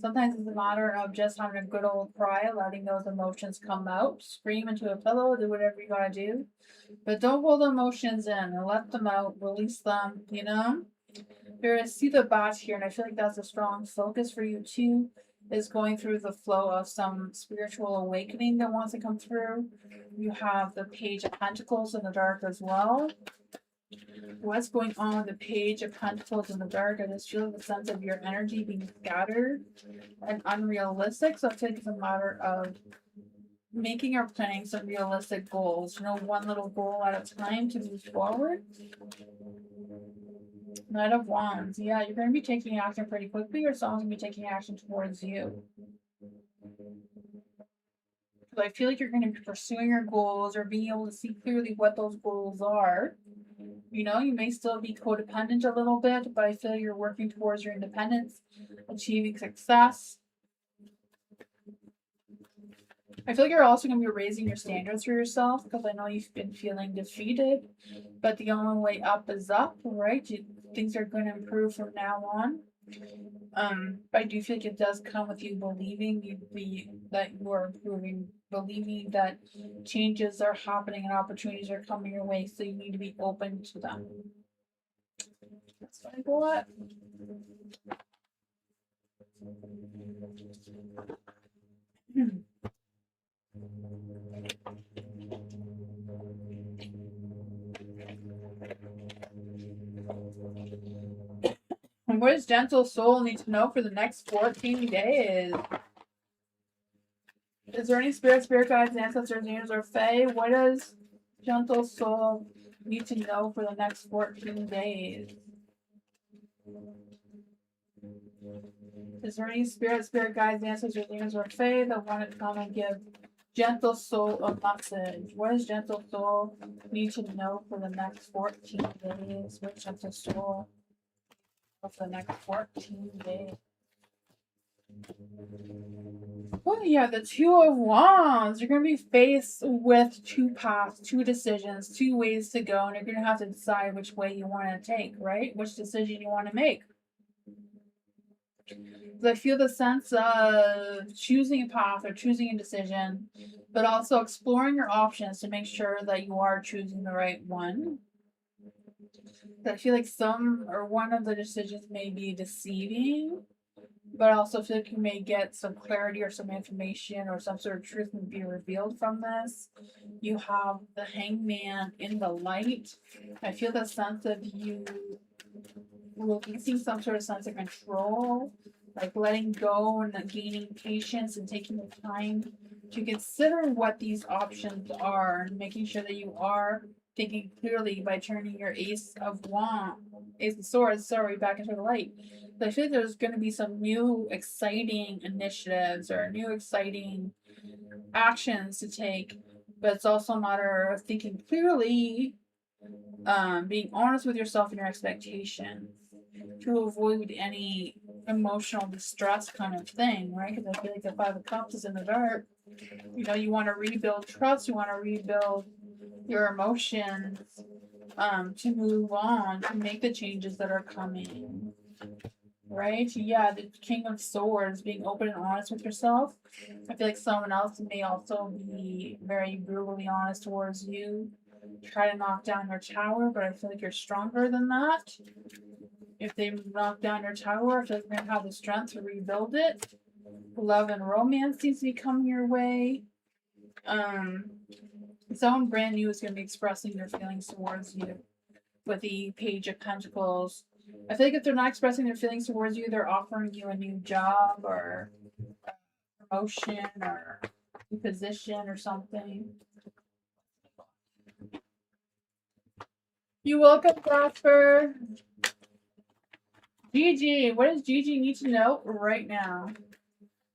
Sometimes it's a matter of just having a good old cry, letting those emotions come out, scream into a pillow, do whatever you gotta do. But don't hold emotions in and let them out, release them, you know? I see the bat here, and I feel like that's a strong focus for you too, is going through the flow of some spiritual awakening that wants to come through. You have the Page of Pentacles in the dark as well. What's going on with the Page of Pentacles in the dark? I just feel the sense of your energy being scattered and unrealistic. So I feel like it's a matter of making or planning some realistic goals. You know, one little goal at a time to move forward. Knight of Wands. Yeah, you're going to be taking action pretty quickly, or someone's going to be taking action towards you. So I feel like you're going to be pursuing your goals or being able to see clearly what those goals are. You know, you may still be codependent a little bit, but I feel you're working towards your independence, achieving success. I feel like you're also going to be raising your standards for yourself, because I know you've been feeling defeated, but the only way up is up, right? Things are going to improve from now on. But I do feel like it does come with you believing that you are improving, believing that changes are happening and opportunities are coming your way, so you need to be open to them. That's what I got. And what does gentle soul need to know for the next 14 days? Is there any spirit guides, ancestors, angels, or fae? What does gentle soul need to know for the next 14 days? Is there any spirit guides, ancestors, angels, or fae that want to come and give gentle soul a message? What does gentle soul need to know for the next 14 days? What gentle soul for the next 14 days? Well, yeah, the Two of Wands. You're going to be faced with two paths, two decisions, two ways to go, and you're going to have to decide which way you want to take, right? Which decision you want to make. So I feel the sense of choosing a path or choosing a decision, but also exploring your options to make sure that you are choosing the right one. I feel like some or one of the decisions may be deceiving, but I also feel like you may get some clarity or some information or some sort of truth may be revealed from this. You have the Hangman in the light. I feel the sense of you releasing some sort of sense of control, like letting go and gaining patience and taking the time to consider what these options are and making sure that you are thinking clearly by turning your Ace of Swords, back into the light. But I feel like there's going to be some new exciting initiatives or new exciting actions to take, but it's also a matter of thinking clearly, being honest with yourself and your expectations to avoid any emotional distress kind of thing, right? Because I feel like the Five of Cups is in the dark. You know, you want to rebuild trust, you want to rebuild your emotions, to move on, to make the changes that are coming, right? Yeah, the King of Swords, being open and honest with yourself. I feel like someone else may also be very brutally honest towards you, try to knock down your tower, but I feel like you're stronger than that. If they knock down your tower, I feel like you're going to have the strength to rebuild it. Love and romance seems to be coming your way. Someone brand new is going to be expressing their feelings towards you with the Page of Pentacles. I feel like if they're not expressing their feelings towards you, they're offering you a new job or a promotion or a position or something. You're welcome, Jasper. Gigi, what does Gigi need to know right now?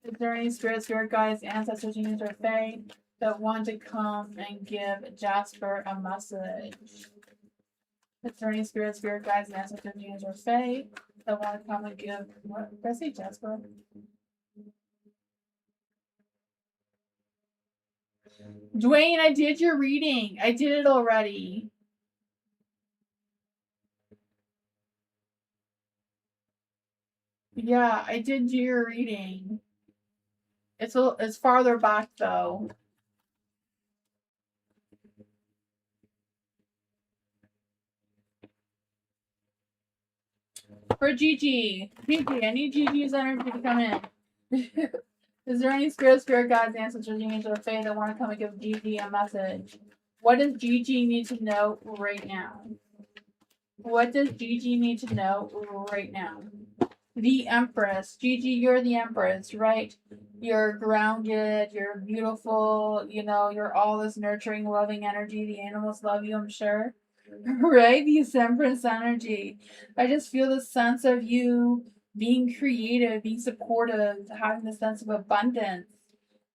Is there any spirit guides, ancestors, angels, or fae that want to come and give Jasper a message? Is there any spirit guides, ancestors, angels, or fae that want to come and give what? Did I say Jasper? Dwayne, I did your reading. I did it already. Yeah, I did your reading. It's farther back though. For Gigi, I need Gigi's energy to come in. Is there any spirit guides, ancestors, angels, or fae that want to come and give Gigi a message? What does Gigi need to know right now? What does Gigi need to know right now? The Empress. Gigi, you're the Empress, right? You're grounded, you're beautiful, you know, you're all this nurturing, loving energy. The animals love you, I'm sure. Right? The Empress energy. I just feel the sense of you being creative, being supportive, having the sense of abundance.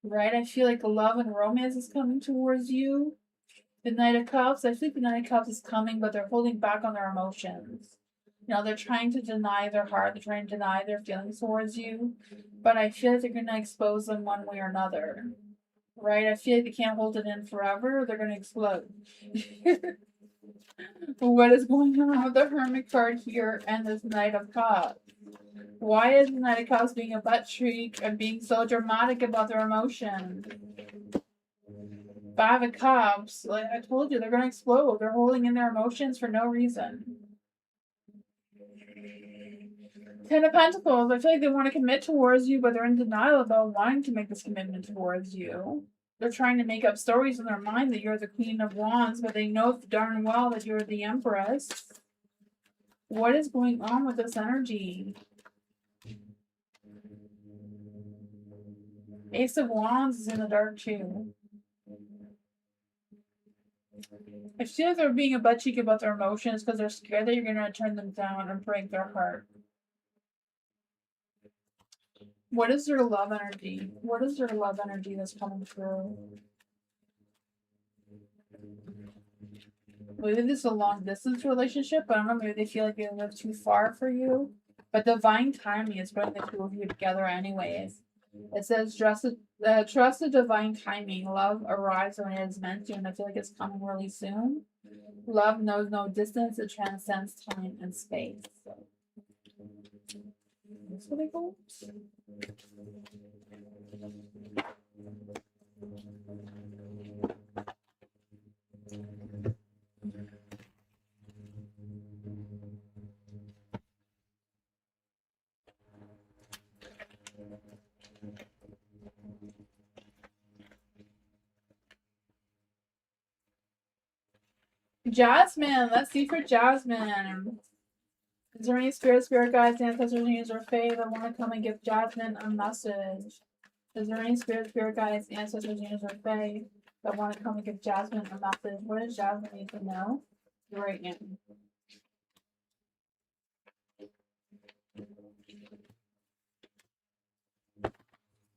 Right? I feel like love and romance is coming towards you. The Knight of Cups, I think the Knight of Cups is coming, but they're holding back on their emotions. You know, they're trying to deny their heart, they're trying to deny their feelings towards you, but I feel like they're going to expose them one way or another. Right? I feel like they can't hold it in forever, they're going to explode. What is going on with the Hermit card here and this Knight of Cups? Why is the Knight of Cups being a butt shriek and being so dramatic about their emotions? Five of Cups, like I told you, they're going to explode. They're holding in their emotions for no reason. Ten of Pentacles. I feel like they want to commit towards you, but they're in denial about wanting to make this commitment towards you. They're trying to make up stories in their mind that you're the Queen of Wands, but they know darn well that you're the Empress. What is going on with this energy? Ace of Wands is in the dark too. I feel like they're being a butt cheek about their emotions because they're scared that you're going to turn them down and break their heart. What is their love energy? What is their love energy that's coming through? Maybe this is a long distance relationship, but I don't know, maybe they feel like they live too far for you. But divine timing is bringing the two of you together anyways. It says, trust the divine timing. Love arrives when it is meant to, and I feel like it's coming really soon. Love knows no distance. It transcends time and space. So, that's what I go. Jasmine, let's see for Jasmine. Is there any spirit guides, ancestors, angels, or fae that want to come and give Jasmine a message? Is there any spirit guides, ancestors, angels, or fae that want to come and give Jasmine a message? What does Jasmine need to know right now?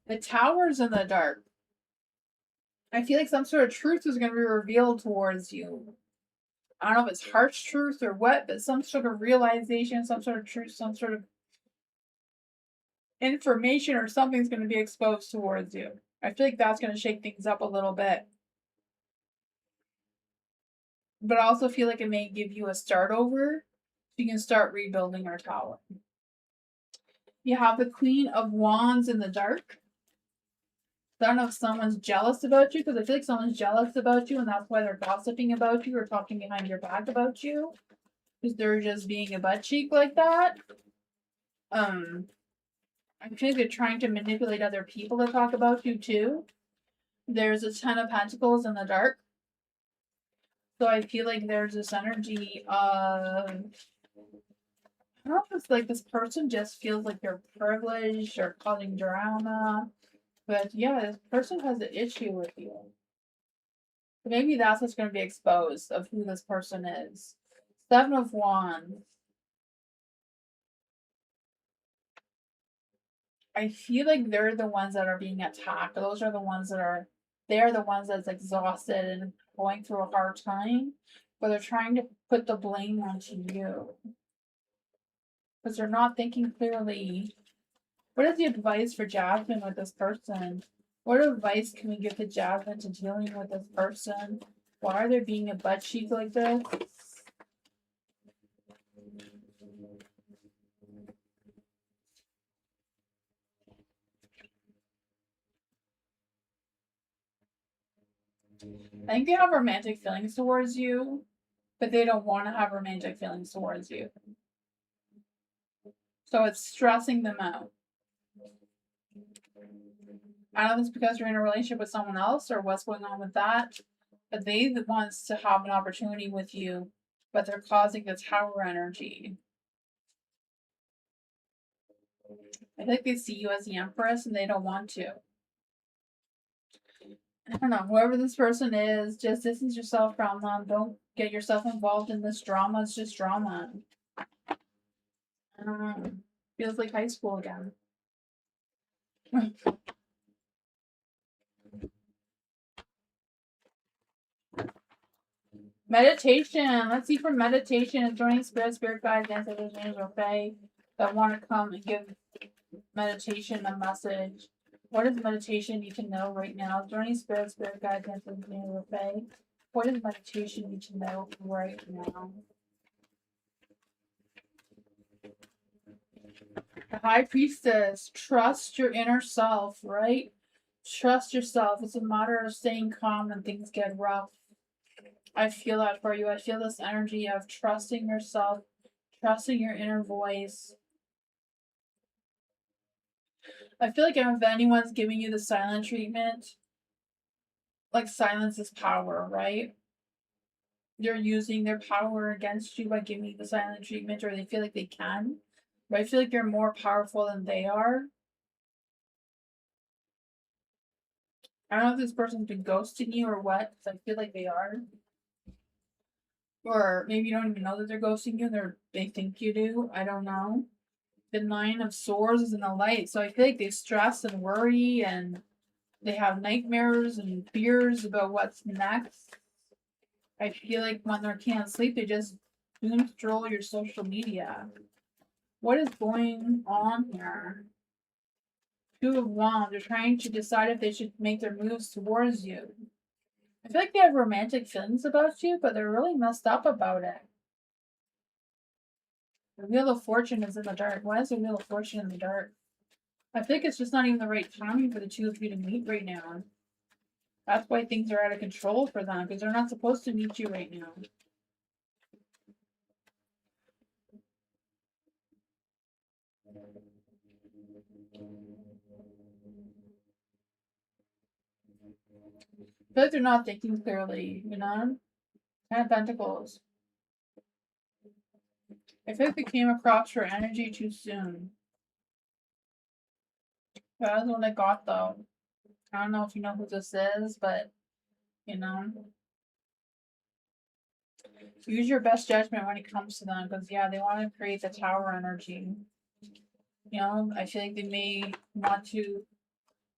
The Tower's in the dark. I feel like some sort of truth is going to be revealed towards you. I don't know if it's harsh truth or what, but some sort of realization, some sort of truth, some sort of information or something's going to be exposed towards you. I feel like that's going to shake things up a little bit. But I also feel like it may give you a start over so you can start rebuilding your tower. You have the Queen of Wands in the dark. I don't know if someone's jealous about you, because I feel like someone's jealous about you and that's why they're gossiping about you or talking behind your back about you. Because they're just being a butt cheek like that. I feel like they're trying to manipulate other people to talk about you too. There's a Ten of Pentacles in the dark. So I feel like there's this energy of, I don't know if it's like this person just feels like they're privileged or causing drama. But yeah, this person has an issue with you. But maybe that's what's going to be exposed of who this person is. Seven of Wands. I feel like they're the ones that are being attacked. Those are the ones that are, they're the ones that's exhausted and going through a hard time. But they're trying to put the blame onto you. Because they're not thinking clearly. What is the advice for Jasmine with this person? What advice can we give to Jasmine to dealing with this person? Why are they being a butt cheek like this? I think they have romantic feelings towards you, but they don't want to have romantic feelings towards you. So it's stressing them out. I don't know if it's because you're in a relationship with someone else or what's going on with that, but they want to have an opportunity with you, but they're causing the Tower energy. I think they see you as the Empress and they don't want to. I don't know, whoever this person is, just distance yourself from them. Don't get yourself involved in this drama. It's just drama. I don't know. Feels like high school again. Meditation. Let's see for meditation. Is there any spirit guides, ancestors, angels, or fae that want to come and give meditation a message? What does meditation need to know right now? Is there any spirit guides, ancestors, angels, or fae? What does meditation need to know right now? The High Priestess. Trust your inner self, right? Trust yourself. It's a matter of staying calm when things get rough. I feel that for you. I feel this energy of trusting yourself, trusting your inner voice. I feel like if anyone's giving you the silent treatment, like silence is power, right? They're using their power against you by giving you the silent treatment, or they feel like they can. But I feel like you're more powerful than they are. I don't know if this person's been ghosting you or what, because I feel like they are. Or maybe you don't even know that they're ghosting you, they think you do. I don't know. The Nine of Swords is in the light, so I feel like they stress and worry and they have nightmares and fears about what's next. I feel like when they can't sleep, they just doom scroll your social media. What is going on here? Two of Wands. They're trying to decide if they should make their moves towards you. I feel like they have romantic feelings about you, but they're really messed up about it. The Wheel of Fortune is in the dark. Why is the Wheel of Fortune in the dark? I think it's just not even the right timing for the two of you to meet right now. That's why things are out of control for them, because they're not supposed to meet you right now. But they're not thinking clearly, you know? Ten of Pentacles. I feel like they came across your energy too soon. That's what I got, though. I don't know if you know who this is, but, you know. Use your best judgment when it comes to them, because, yeah, they want to create the Tower energy. You know, I feel like they may want to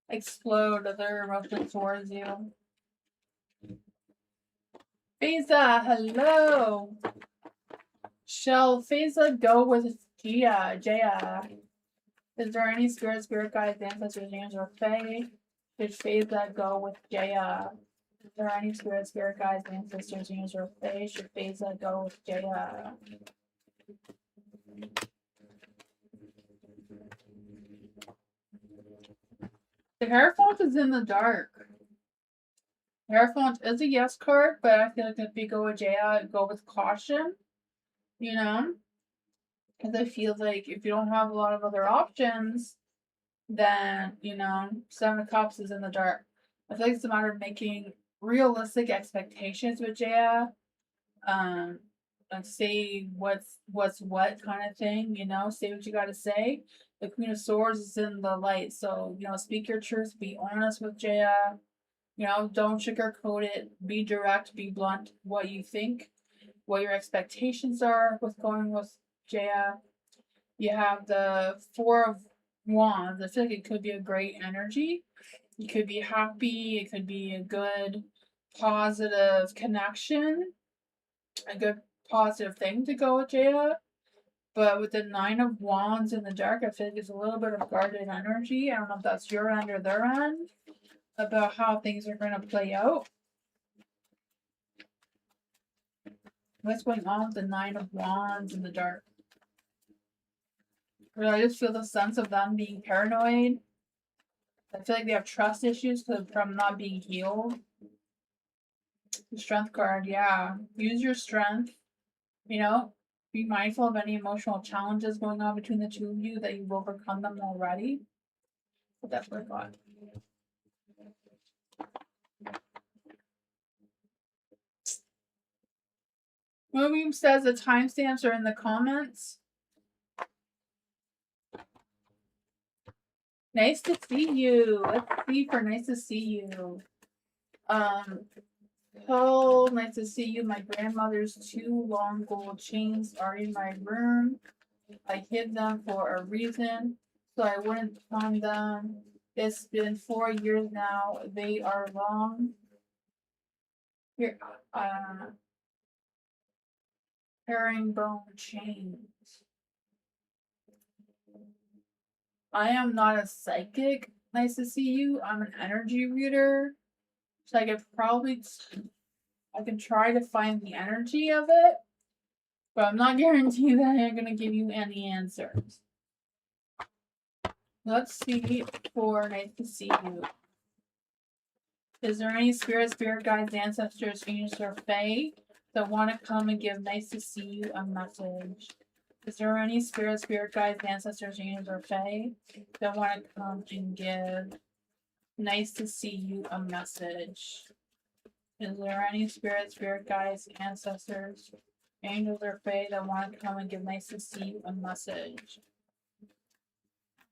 explode their emotions towards you. Faiza, hello. Shall Faiza go with Jaya? Is there any spirit guides, ancestors, angels, or fae? Should Faiza go with Jaya? Is there any spirit guides, ancestors, angels, or fae? Should Faiza go with Jaya? The Hierophant is in the dark. Hierophant is a yes card, but I feel like if you go with Jaya, go with caution. You know? Because I feel like if you don't have a lot of other options, then, you know, Seven of Cups is in the dark. I feel like it's a matter of making realistic expectations with Jaya. Like say what's what kind of thing, you know, say what you gotta say. The Queen of Swords is in the light, so, you know, speak your truth, be honest with Jaya. You know, don't sugarcoat it, be direct, be blunt, what you think, what your expectations are with going with Jaya. You have the Four of Wands. I feel like it could be a great energy. You could be happy. It could be a good, positive connection. A good, positive thing to go with Jaya. But with the Nine of Wands in the dark, I feel like there's a little bit of guarded energy. I don't know if that's your end or their end about how things are going to play out. What's going on with the Nine of Wands in the dark? I just feel the sense of them being paranoid. I feel like they have trust issues from not being healed. The Strength card, yeah. Use your strength. You know, be mindful of any emotional challenges going on between the two of you that you've overcome them already. But that's what I got. William says the timestamps are in the comments. Nice to see you. Let's see for nice to see you. Oh, nice to see you. My grandmother's 2 long gold chains are in my room. I hid them for a reason, so I wouldn't find them. It's been 4 years now. They are long. Here, herringbone chains. I am not a psychic. Nice to see you. I'm an energy reader. So I can try to find the energy of it, but I'm not guaranteeing that I'm gonna give you any answers. Let's see for nice to see you. Is there any spirit guides, ancestors, angels, or fae that want to come and give nice to see you a message? Is there any spirit guides, ancestors, angels, or fae that want to come and give nice to see you a message? Is there any spirit guides, ancestors, angels, or fae that want to come and give nice to see you a message?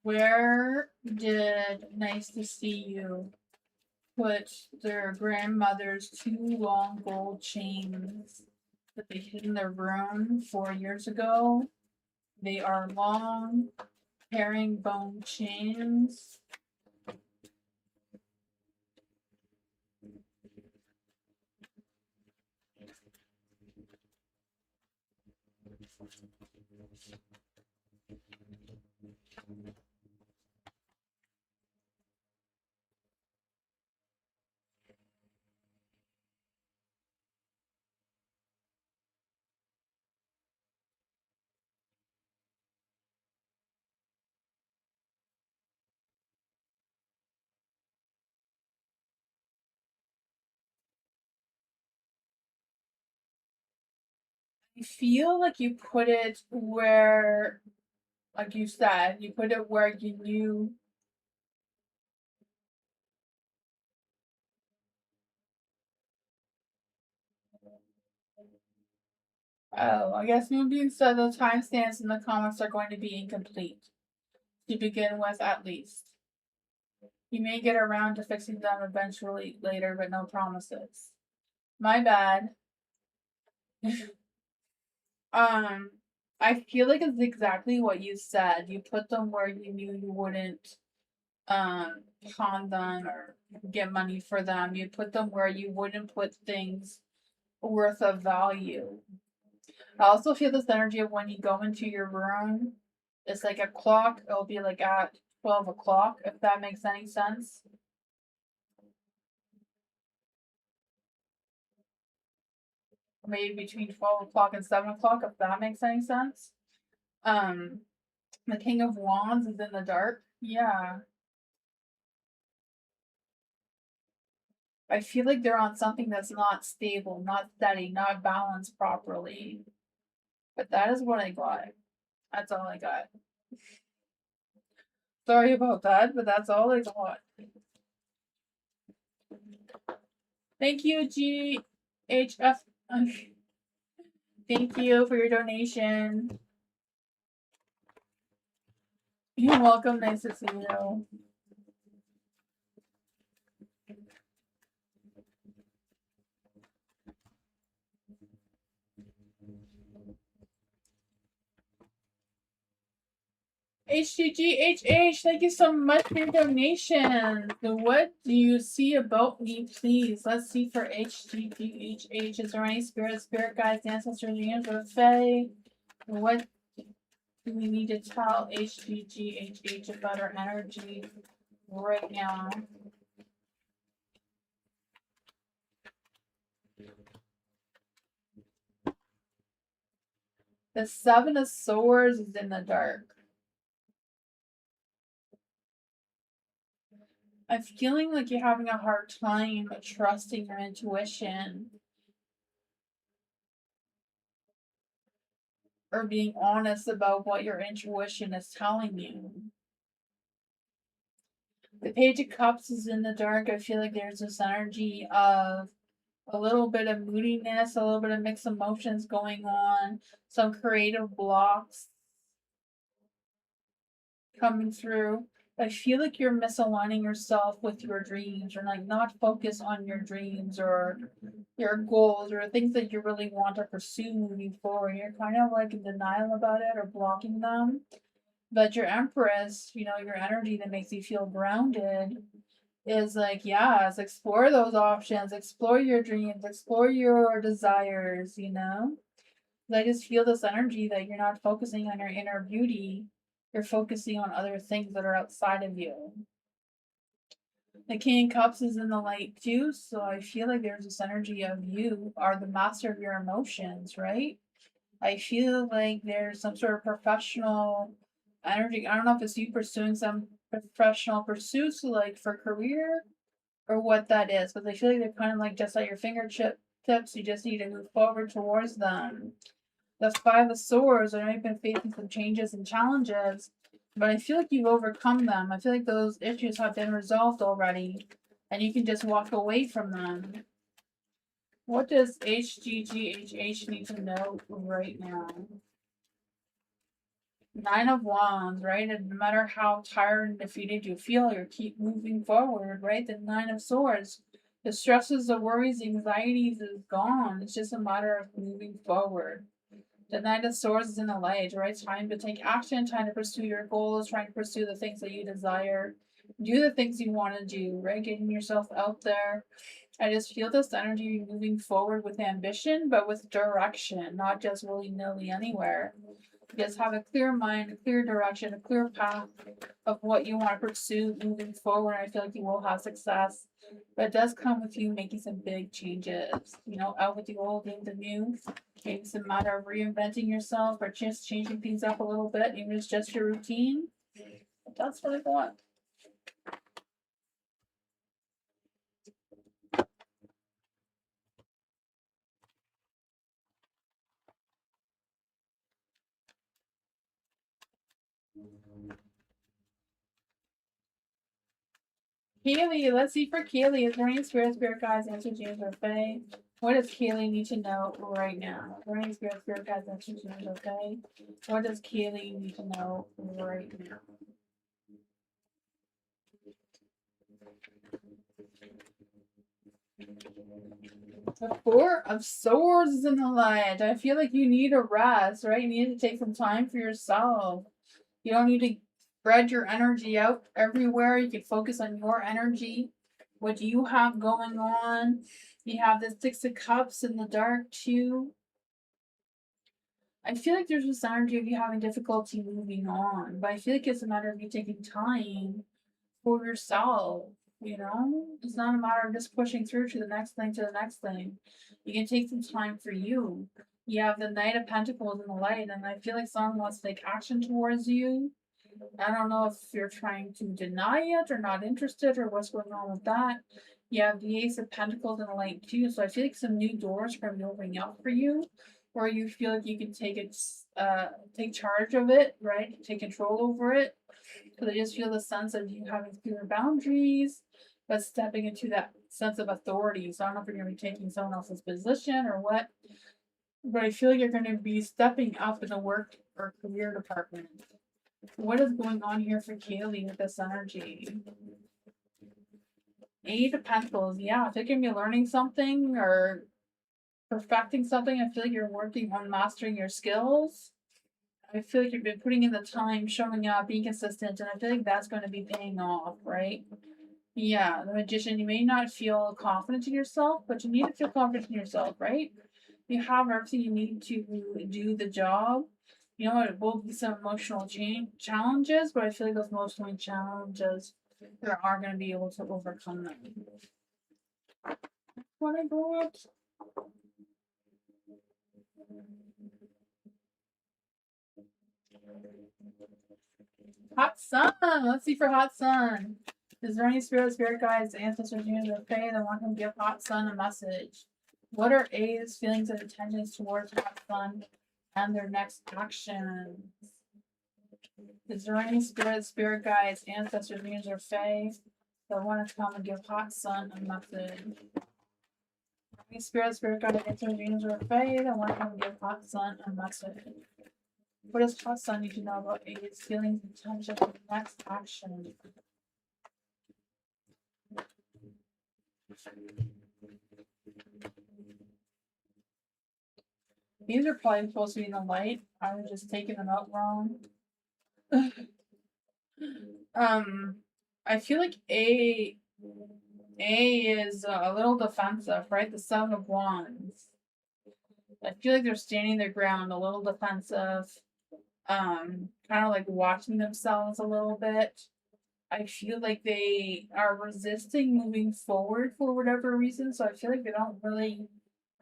Where did nice to see you put their grandmother's 2 long gold chains that they hid in their room 4 years ago? They are long herringbone chains. I feel like you put it where, like you said, you put it where you knew. Oh, I guess maybe you said the timestamps in the comments are going to be incomplete. To begin with, at least. You may get around to fixing them eventually later, but no promises. My bad. I feel like it's exactly what you said. You put them where you knew you wouldn't pawn them or get money for them. You put them where you wouldn't put things worth of value. I also feel this energy of when you go into your room, it's like a clock. It'll be like at 12 o'clock, if that makes any sense. Maybe between 12 o'clock and 7 o'clock, if that makes any sense. The King of Wands is in the dark. Yeah. I feel like they're on something that's not stable, not steady, not balanced properly. But that is what I got. That's all I got. Sorry about that, but that's all I got. Thank you, GHF. Thank you for your donation. You're welcome. Nice to see you. HGGHH, thank you so much for your donation. What do you see about me, please? Let's see for HGGHH. Is there any spirit guides, ancestors, angels, or fae? What do we need to tell HGGHH about our energy right now? The 7 of Swords is in the dark. I'm feeling like you're having a hard time trusting your intuition or being honest about what your intuition is telling you. The Page of Cups is in the dark. I feel like there's this energy of a little bit of moodiness, a little bit of mixed emotions going on, some creative blocks coming through. I feel like you're misaligning yourself with your dreams, or like not focus on your dreams or your goals or things that you really want to pursue moving forward. You're kind of like in denial about it or blocking them. But your Empress, your energy that makes you feel grounded is like, yes, explore those options, explore your dreams, explore your desires, I just feel this energy that you're not focusing on your inner beauty, you're focusing on other things that are outside of you. The King of Cups is in the light too, so I feel like there's this energy of you are the master of your emotions, right? I feel like there's some sort of professional energy. I don't know if it's you pursuing some professional pursuits, like for career, or what that is, but I feel like they're kind of like just at your fingertips. You just need to move forward towards them. That's Five of Swords. I know you've been facing some changes and challenges, but I feel like you've overcome them. I feel like those issues have been resolved already, and you can just walk away from them. What does HGGHH need to know right now? Nine of Wands, right? And no matter how tired and defeated you feel, you keep moving forward, right? The Nine of Swords. The stresses, the worries, the anxieties is gone. It's just a matter of moving forward. The Knight of Swords is in the light, right? Time to take action, time to pursue your goals, trying to pursue the things that you desire. Do the things you want to do, right? Getting yourself out there. I just feel this energy moving forward with ambition, but with direction, not just willy-nilly anywhere. Just have a clear mind, a clear direction, a clear path of what you want to pursue moving forward. I feel like you will have success, but it does come with you making some big changes. You know, out with the old, in the new. Maybe it's a matter of reinventing yourself or just changing things up a little bit, even if it's just your routine. But that's what I got. Kaylee, let's see for Kaylee. Is there any spirit guides, answer James or Faye? What does Kaylee need to know right now? Is there any spirit guides, answer James or Faye? What does Kaylee need to know right now? The Four of Swords is in the light. I feel like you need a rest, right? You need to take some time for yourself. You don't need to spread your energy out everywhere. You can focus on your energy. What you have going on. You have the Six of Cups in the dark too. I feel like there's this energy of you having difficulty moving on, but I feel like it's a matter of you taking time for yourself. You know, it's not a matter of just pushing through to the next thing, to the next thing. You can take some time for you. You have the Knight of Pentacles in the light, and I feel like someone wants to take action towards you. I don't know if you're trying to deny it or not interested or what's going on with that. You have the Ace of Pentacles in the light too, so I feel like some new doors are going to be opening up for you, where you feel like you can take charge of it, right? Take control over it. Because I just feel the sense of you having clear boundaries, but stepping into that sense of authority. So I don't know if you're going to be taking someone else's position or what, but I feel like you're going to be stepping up in the work or career department. What is going on here for Kaylee with this energy? Eight of Pentacles. Yeah, I think you're going to be learning something or perfecting something. I feel like you're working on mastering your skills. I feel like you've been putting in the time, showing up, being consistent, and I feel like that's going to be paying off, right? Yeah, the Magician, you may not feel confident in yourself, but you need to feel confident in yourself, right? You have everything you need to do the job. You know, it will be some emotional challenges, but I feel like those emotional challenges, you are going to be able to overcome them. What I got? Hot Sun! Let's see for Hot Sun. Is there any spirit guides, ancestors, humans, or fae that want to give Hot Sun a message? What are A's feelings and intentions towards Hot Sun and their next actions? Is there any spirit guides, ancestors, humans, or fae that want to come and give Hot Sun a message? Any spirit guides, ancestors, humans, or fae that want to come and give Hot Sun a message? What does Hot Sun need to know about A's feelings and intentions and next action? These are probably supposed to be in the light. I was just taking them out wrong. I feel like A is a little defensive, right? The Seven of Wands. I feel like they're standing their ground, a little defensive. Kind of like watching themselves a little bit. I feel like they are resisting moving forward for whatever reason. So I feel like they're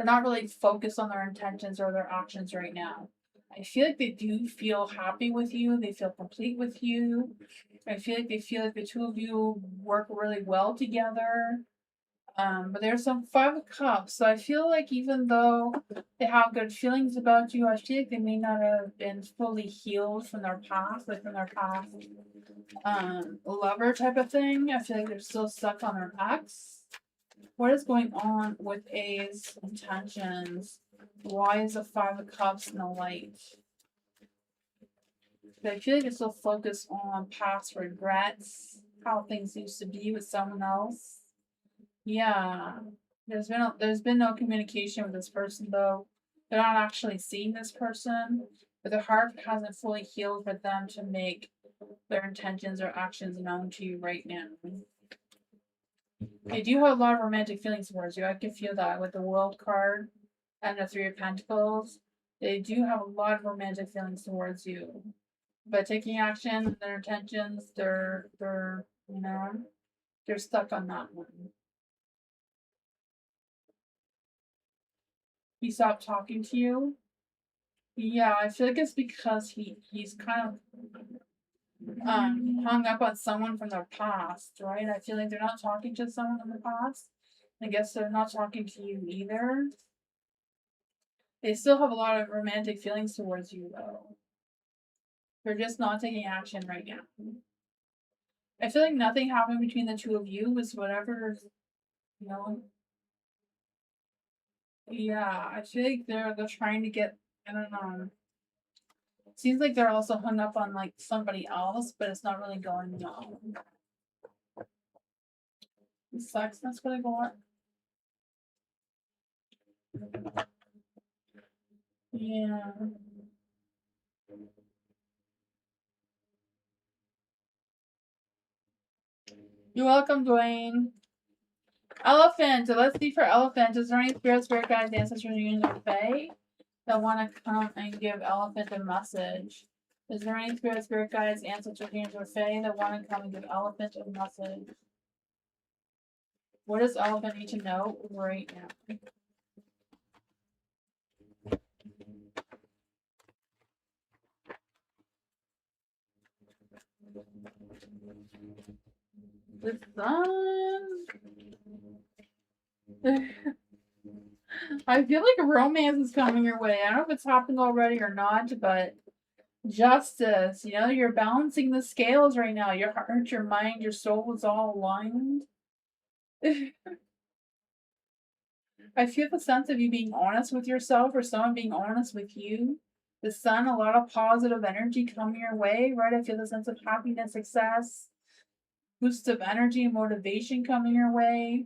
not really focused on their intentions or their actions right now. I feel like they do feel happy with you. They feel complete with you. I feel like they feel like the two of you work really well together. But there's some 5 of Cups, so I feel like even though they have good feelings about you, I feel like they may not have been fully healed from their past, like from their past lover type of thing. I feel like they're still stuck on their ex. What is going on with A's intentions? Why is the 5 of Cups in the light? But I feel like they're still focused on past regrets, how things used to be with someone else. Yeah. There's been no communication with this person though. They're not actually seeing this person, but their heart hasn't fully healed for them to make their intentions or actions known to you right now. They do have a lot of romantic feelings towards you. I can feel that with the World card and the 3 of Pentacles. They do have a lot of romantic feelings towards you. But taking action, their intentions, they're they're stuck on that one. He stopped talking to you. Yeah, I feel like it's because he's kind of hung up on someone from their past, right? I feel like they're not talking to someone in the past. I guess they're not talking to you either. They still have a lot of romantic feelings towards you though. They're just not taking action right now. I feel like nothing happened between the two of you. Was whatever, you know. Yeah, I feel like they're trying to get. I don't know. Seems like they're also hung up on like somebody else, but it's not really going well. It sucks. That's what I got. Yeah. You're welcome, Dwayne. Elephant. So let's see for Elephant. Is there any spirit guides, ancestors, unions, or fae that want to come and give Elephant a message? Is there any spirit guides, ancestors, unions, or fae that want to come and give Elephant a message? What does Elephant need to know right now? The sun. I feel like romance is coming your way. I don't know if it's happening already or not, but justice. You know, you're balancing the scales right now. Your heart, your mind, your soul is all aligned. I feel the sense of you being honest with yourself or someone being honest with you. The sun, a lot of positive energy coming your way, right? I feel the sense of happiness, success, boost of energy and motivation coming your way.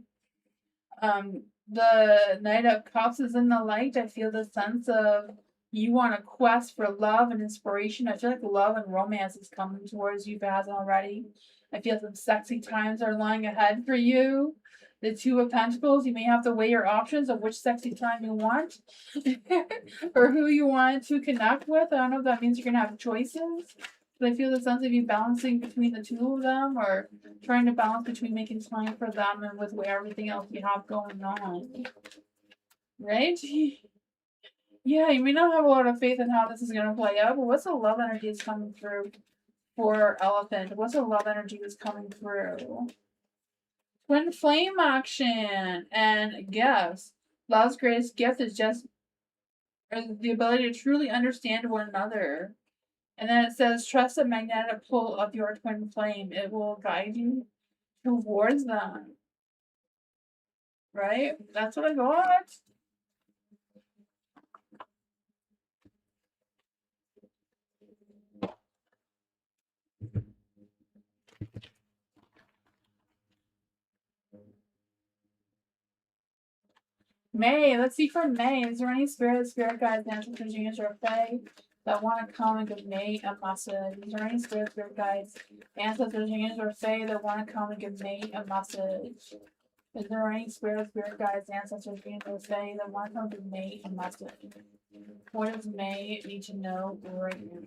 The Knight of Cups is in the light. I feel the sense of you on a quest for love and inspiration. I feel like love and romance is coming towards you if it hasn't already. I feel some sexy times are lying ahead for you. The 2 of Pentacles, you may have to weigh your options of which sexy time you want or who you want to connect with. I don't know if that means you're going to have choices. But I feel the sense of you balancing between the 2 of them or trying to balance between making time for them and with everything else you have going on. Right? Yeah, you may not have a lot of faith in how this is going to play out, but what's the love energy that's coming through for Elephant? What's the love energy that's coming through? Twin flame action and gifts. Love's greatest gift is just the ability to truly understand one another. And then it says, trust the magnetic pull of your twin flame. It will guide you towards them. Right? That's what I got. May, let's see for May. Is there any spirit guides, ancestors, unions, or fae that want to come and give May a message? Is there any spirit guides, ancestors, unions, or fae that want to come and give May a message? Is there any spirit guides, ancestors, unions, or fae that want to come and give May a message? What does May need to know right now?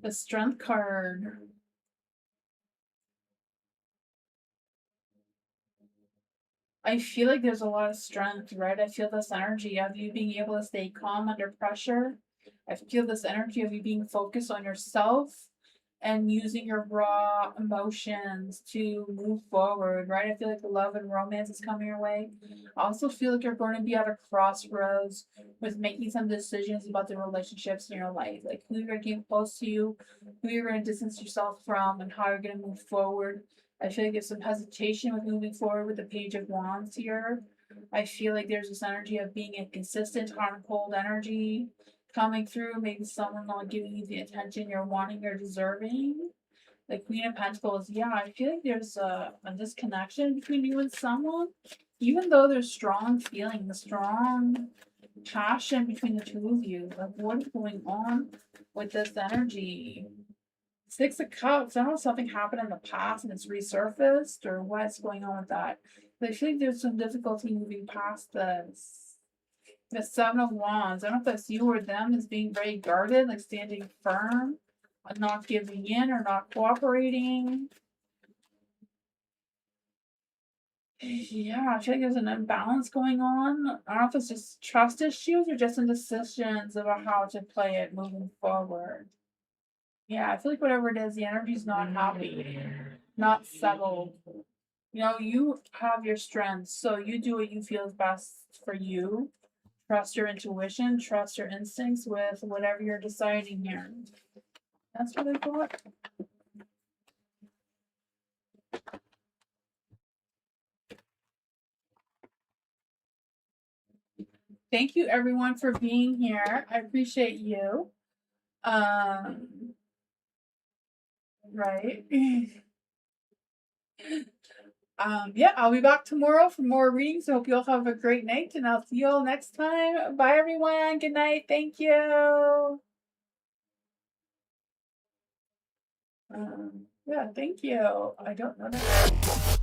The Strength card. I feel like there's a lot of strength, right? I feel this energy of you being able to stay calm under pressure. I feel this energy of you being focused on yourself and using your raw emotions to move forward, right? I feel like love and romance is coming your way. I also feel like you're going to be at a crossroads with making some decisions about the relationships in your life, like who you're going to keep close to you, who you're going to distance yourself from, and how you're going to move forward. I feel like there's some hesitation with moving forward with the Page of Wands here. I feel like there's this energy of being inconsistent, hot and cold energy coming through, maybe someone not giving you the attention you're wanting or deserving. The Queen of Pentacles, yeah, I feel like there's a disconnection between you and someone, even though there's strong feeling, the strong passion between the two of you. Like, what is going on with this energy? 6 of Cups, I don't know if something happened in the past and it's resurfaced or what's going on with that. But I feel like there's some difficulty moving past this. The 7 of Wands, I don't know if that's you or them, is being very guarded, like standing firm, not giving in or not cooperating. Yeah, I feel like there's an imbalance going on. I don't know if it's just trust issues or just indecisions about how to play it moving forward. Yeah, I feel like whatever it is, the energy's not happy, not settled. You know, you have your strengths, so you do what you feel is best for you. Trust your intuition, trust your instincts with whatever you're deciding here. That's what I thought. Thank you everyone for being here. I appreciate you. Right. Yeah, I'll be back tomorrow for more readings. I hope you all have a great night, and I'll see you all next time. Bye, everyone. Good night. Thank you. Yeah, thank you. I don't know that.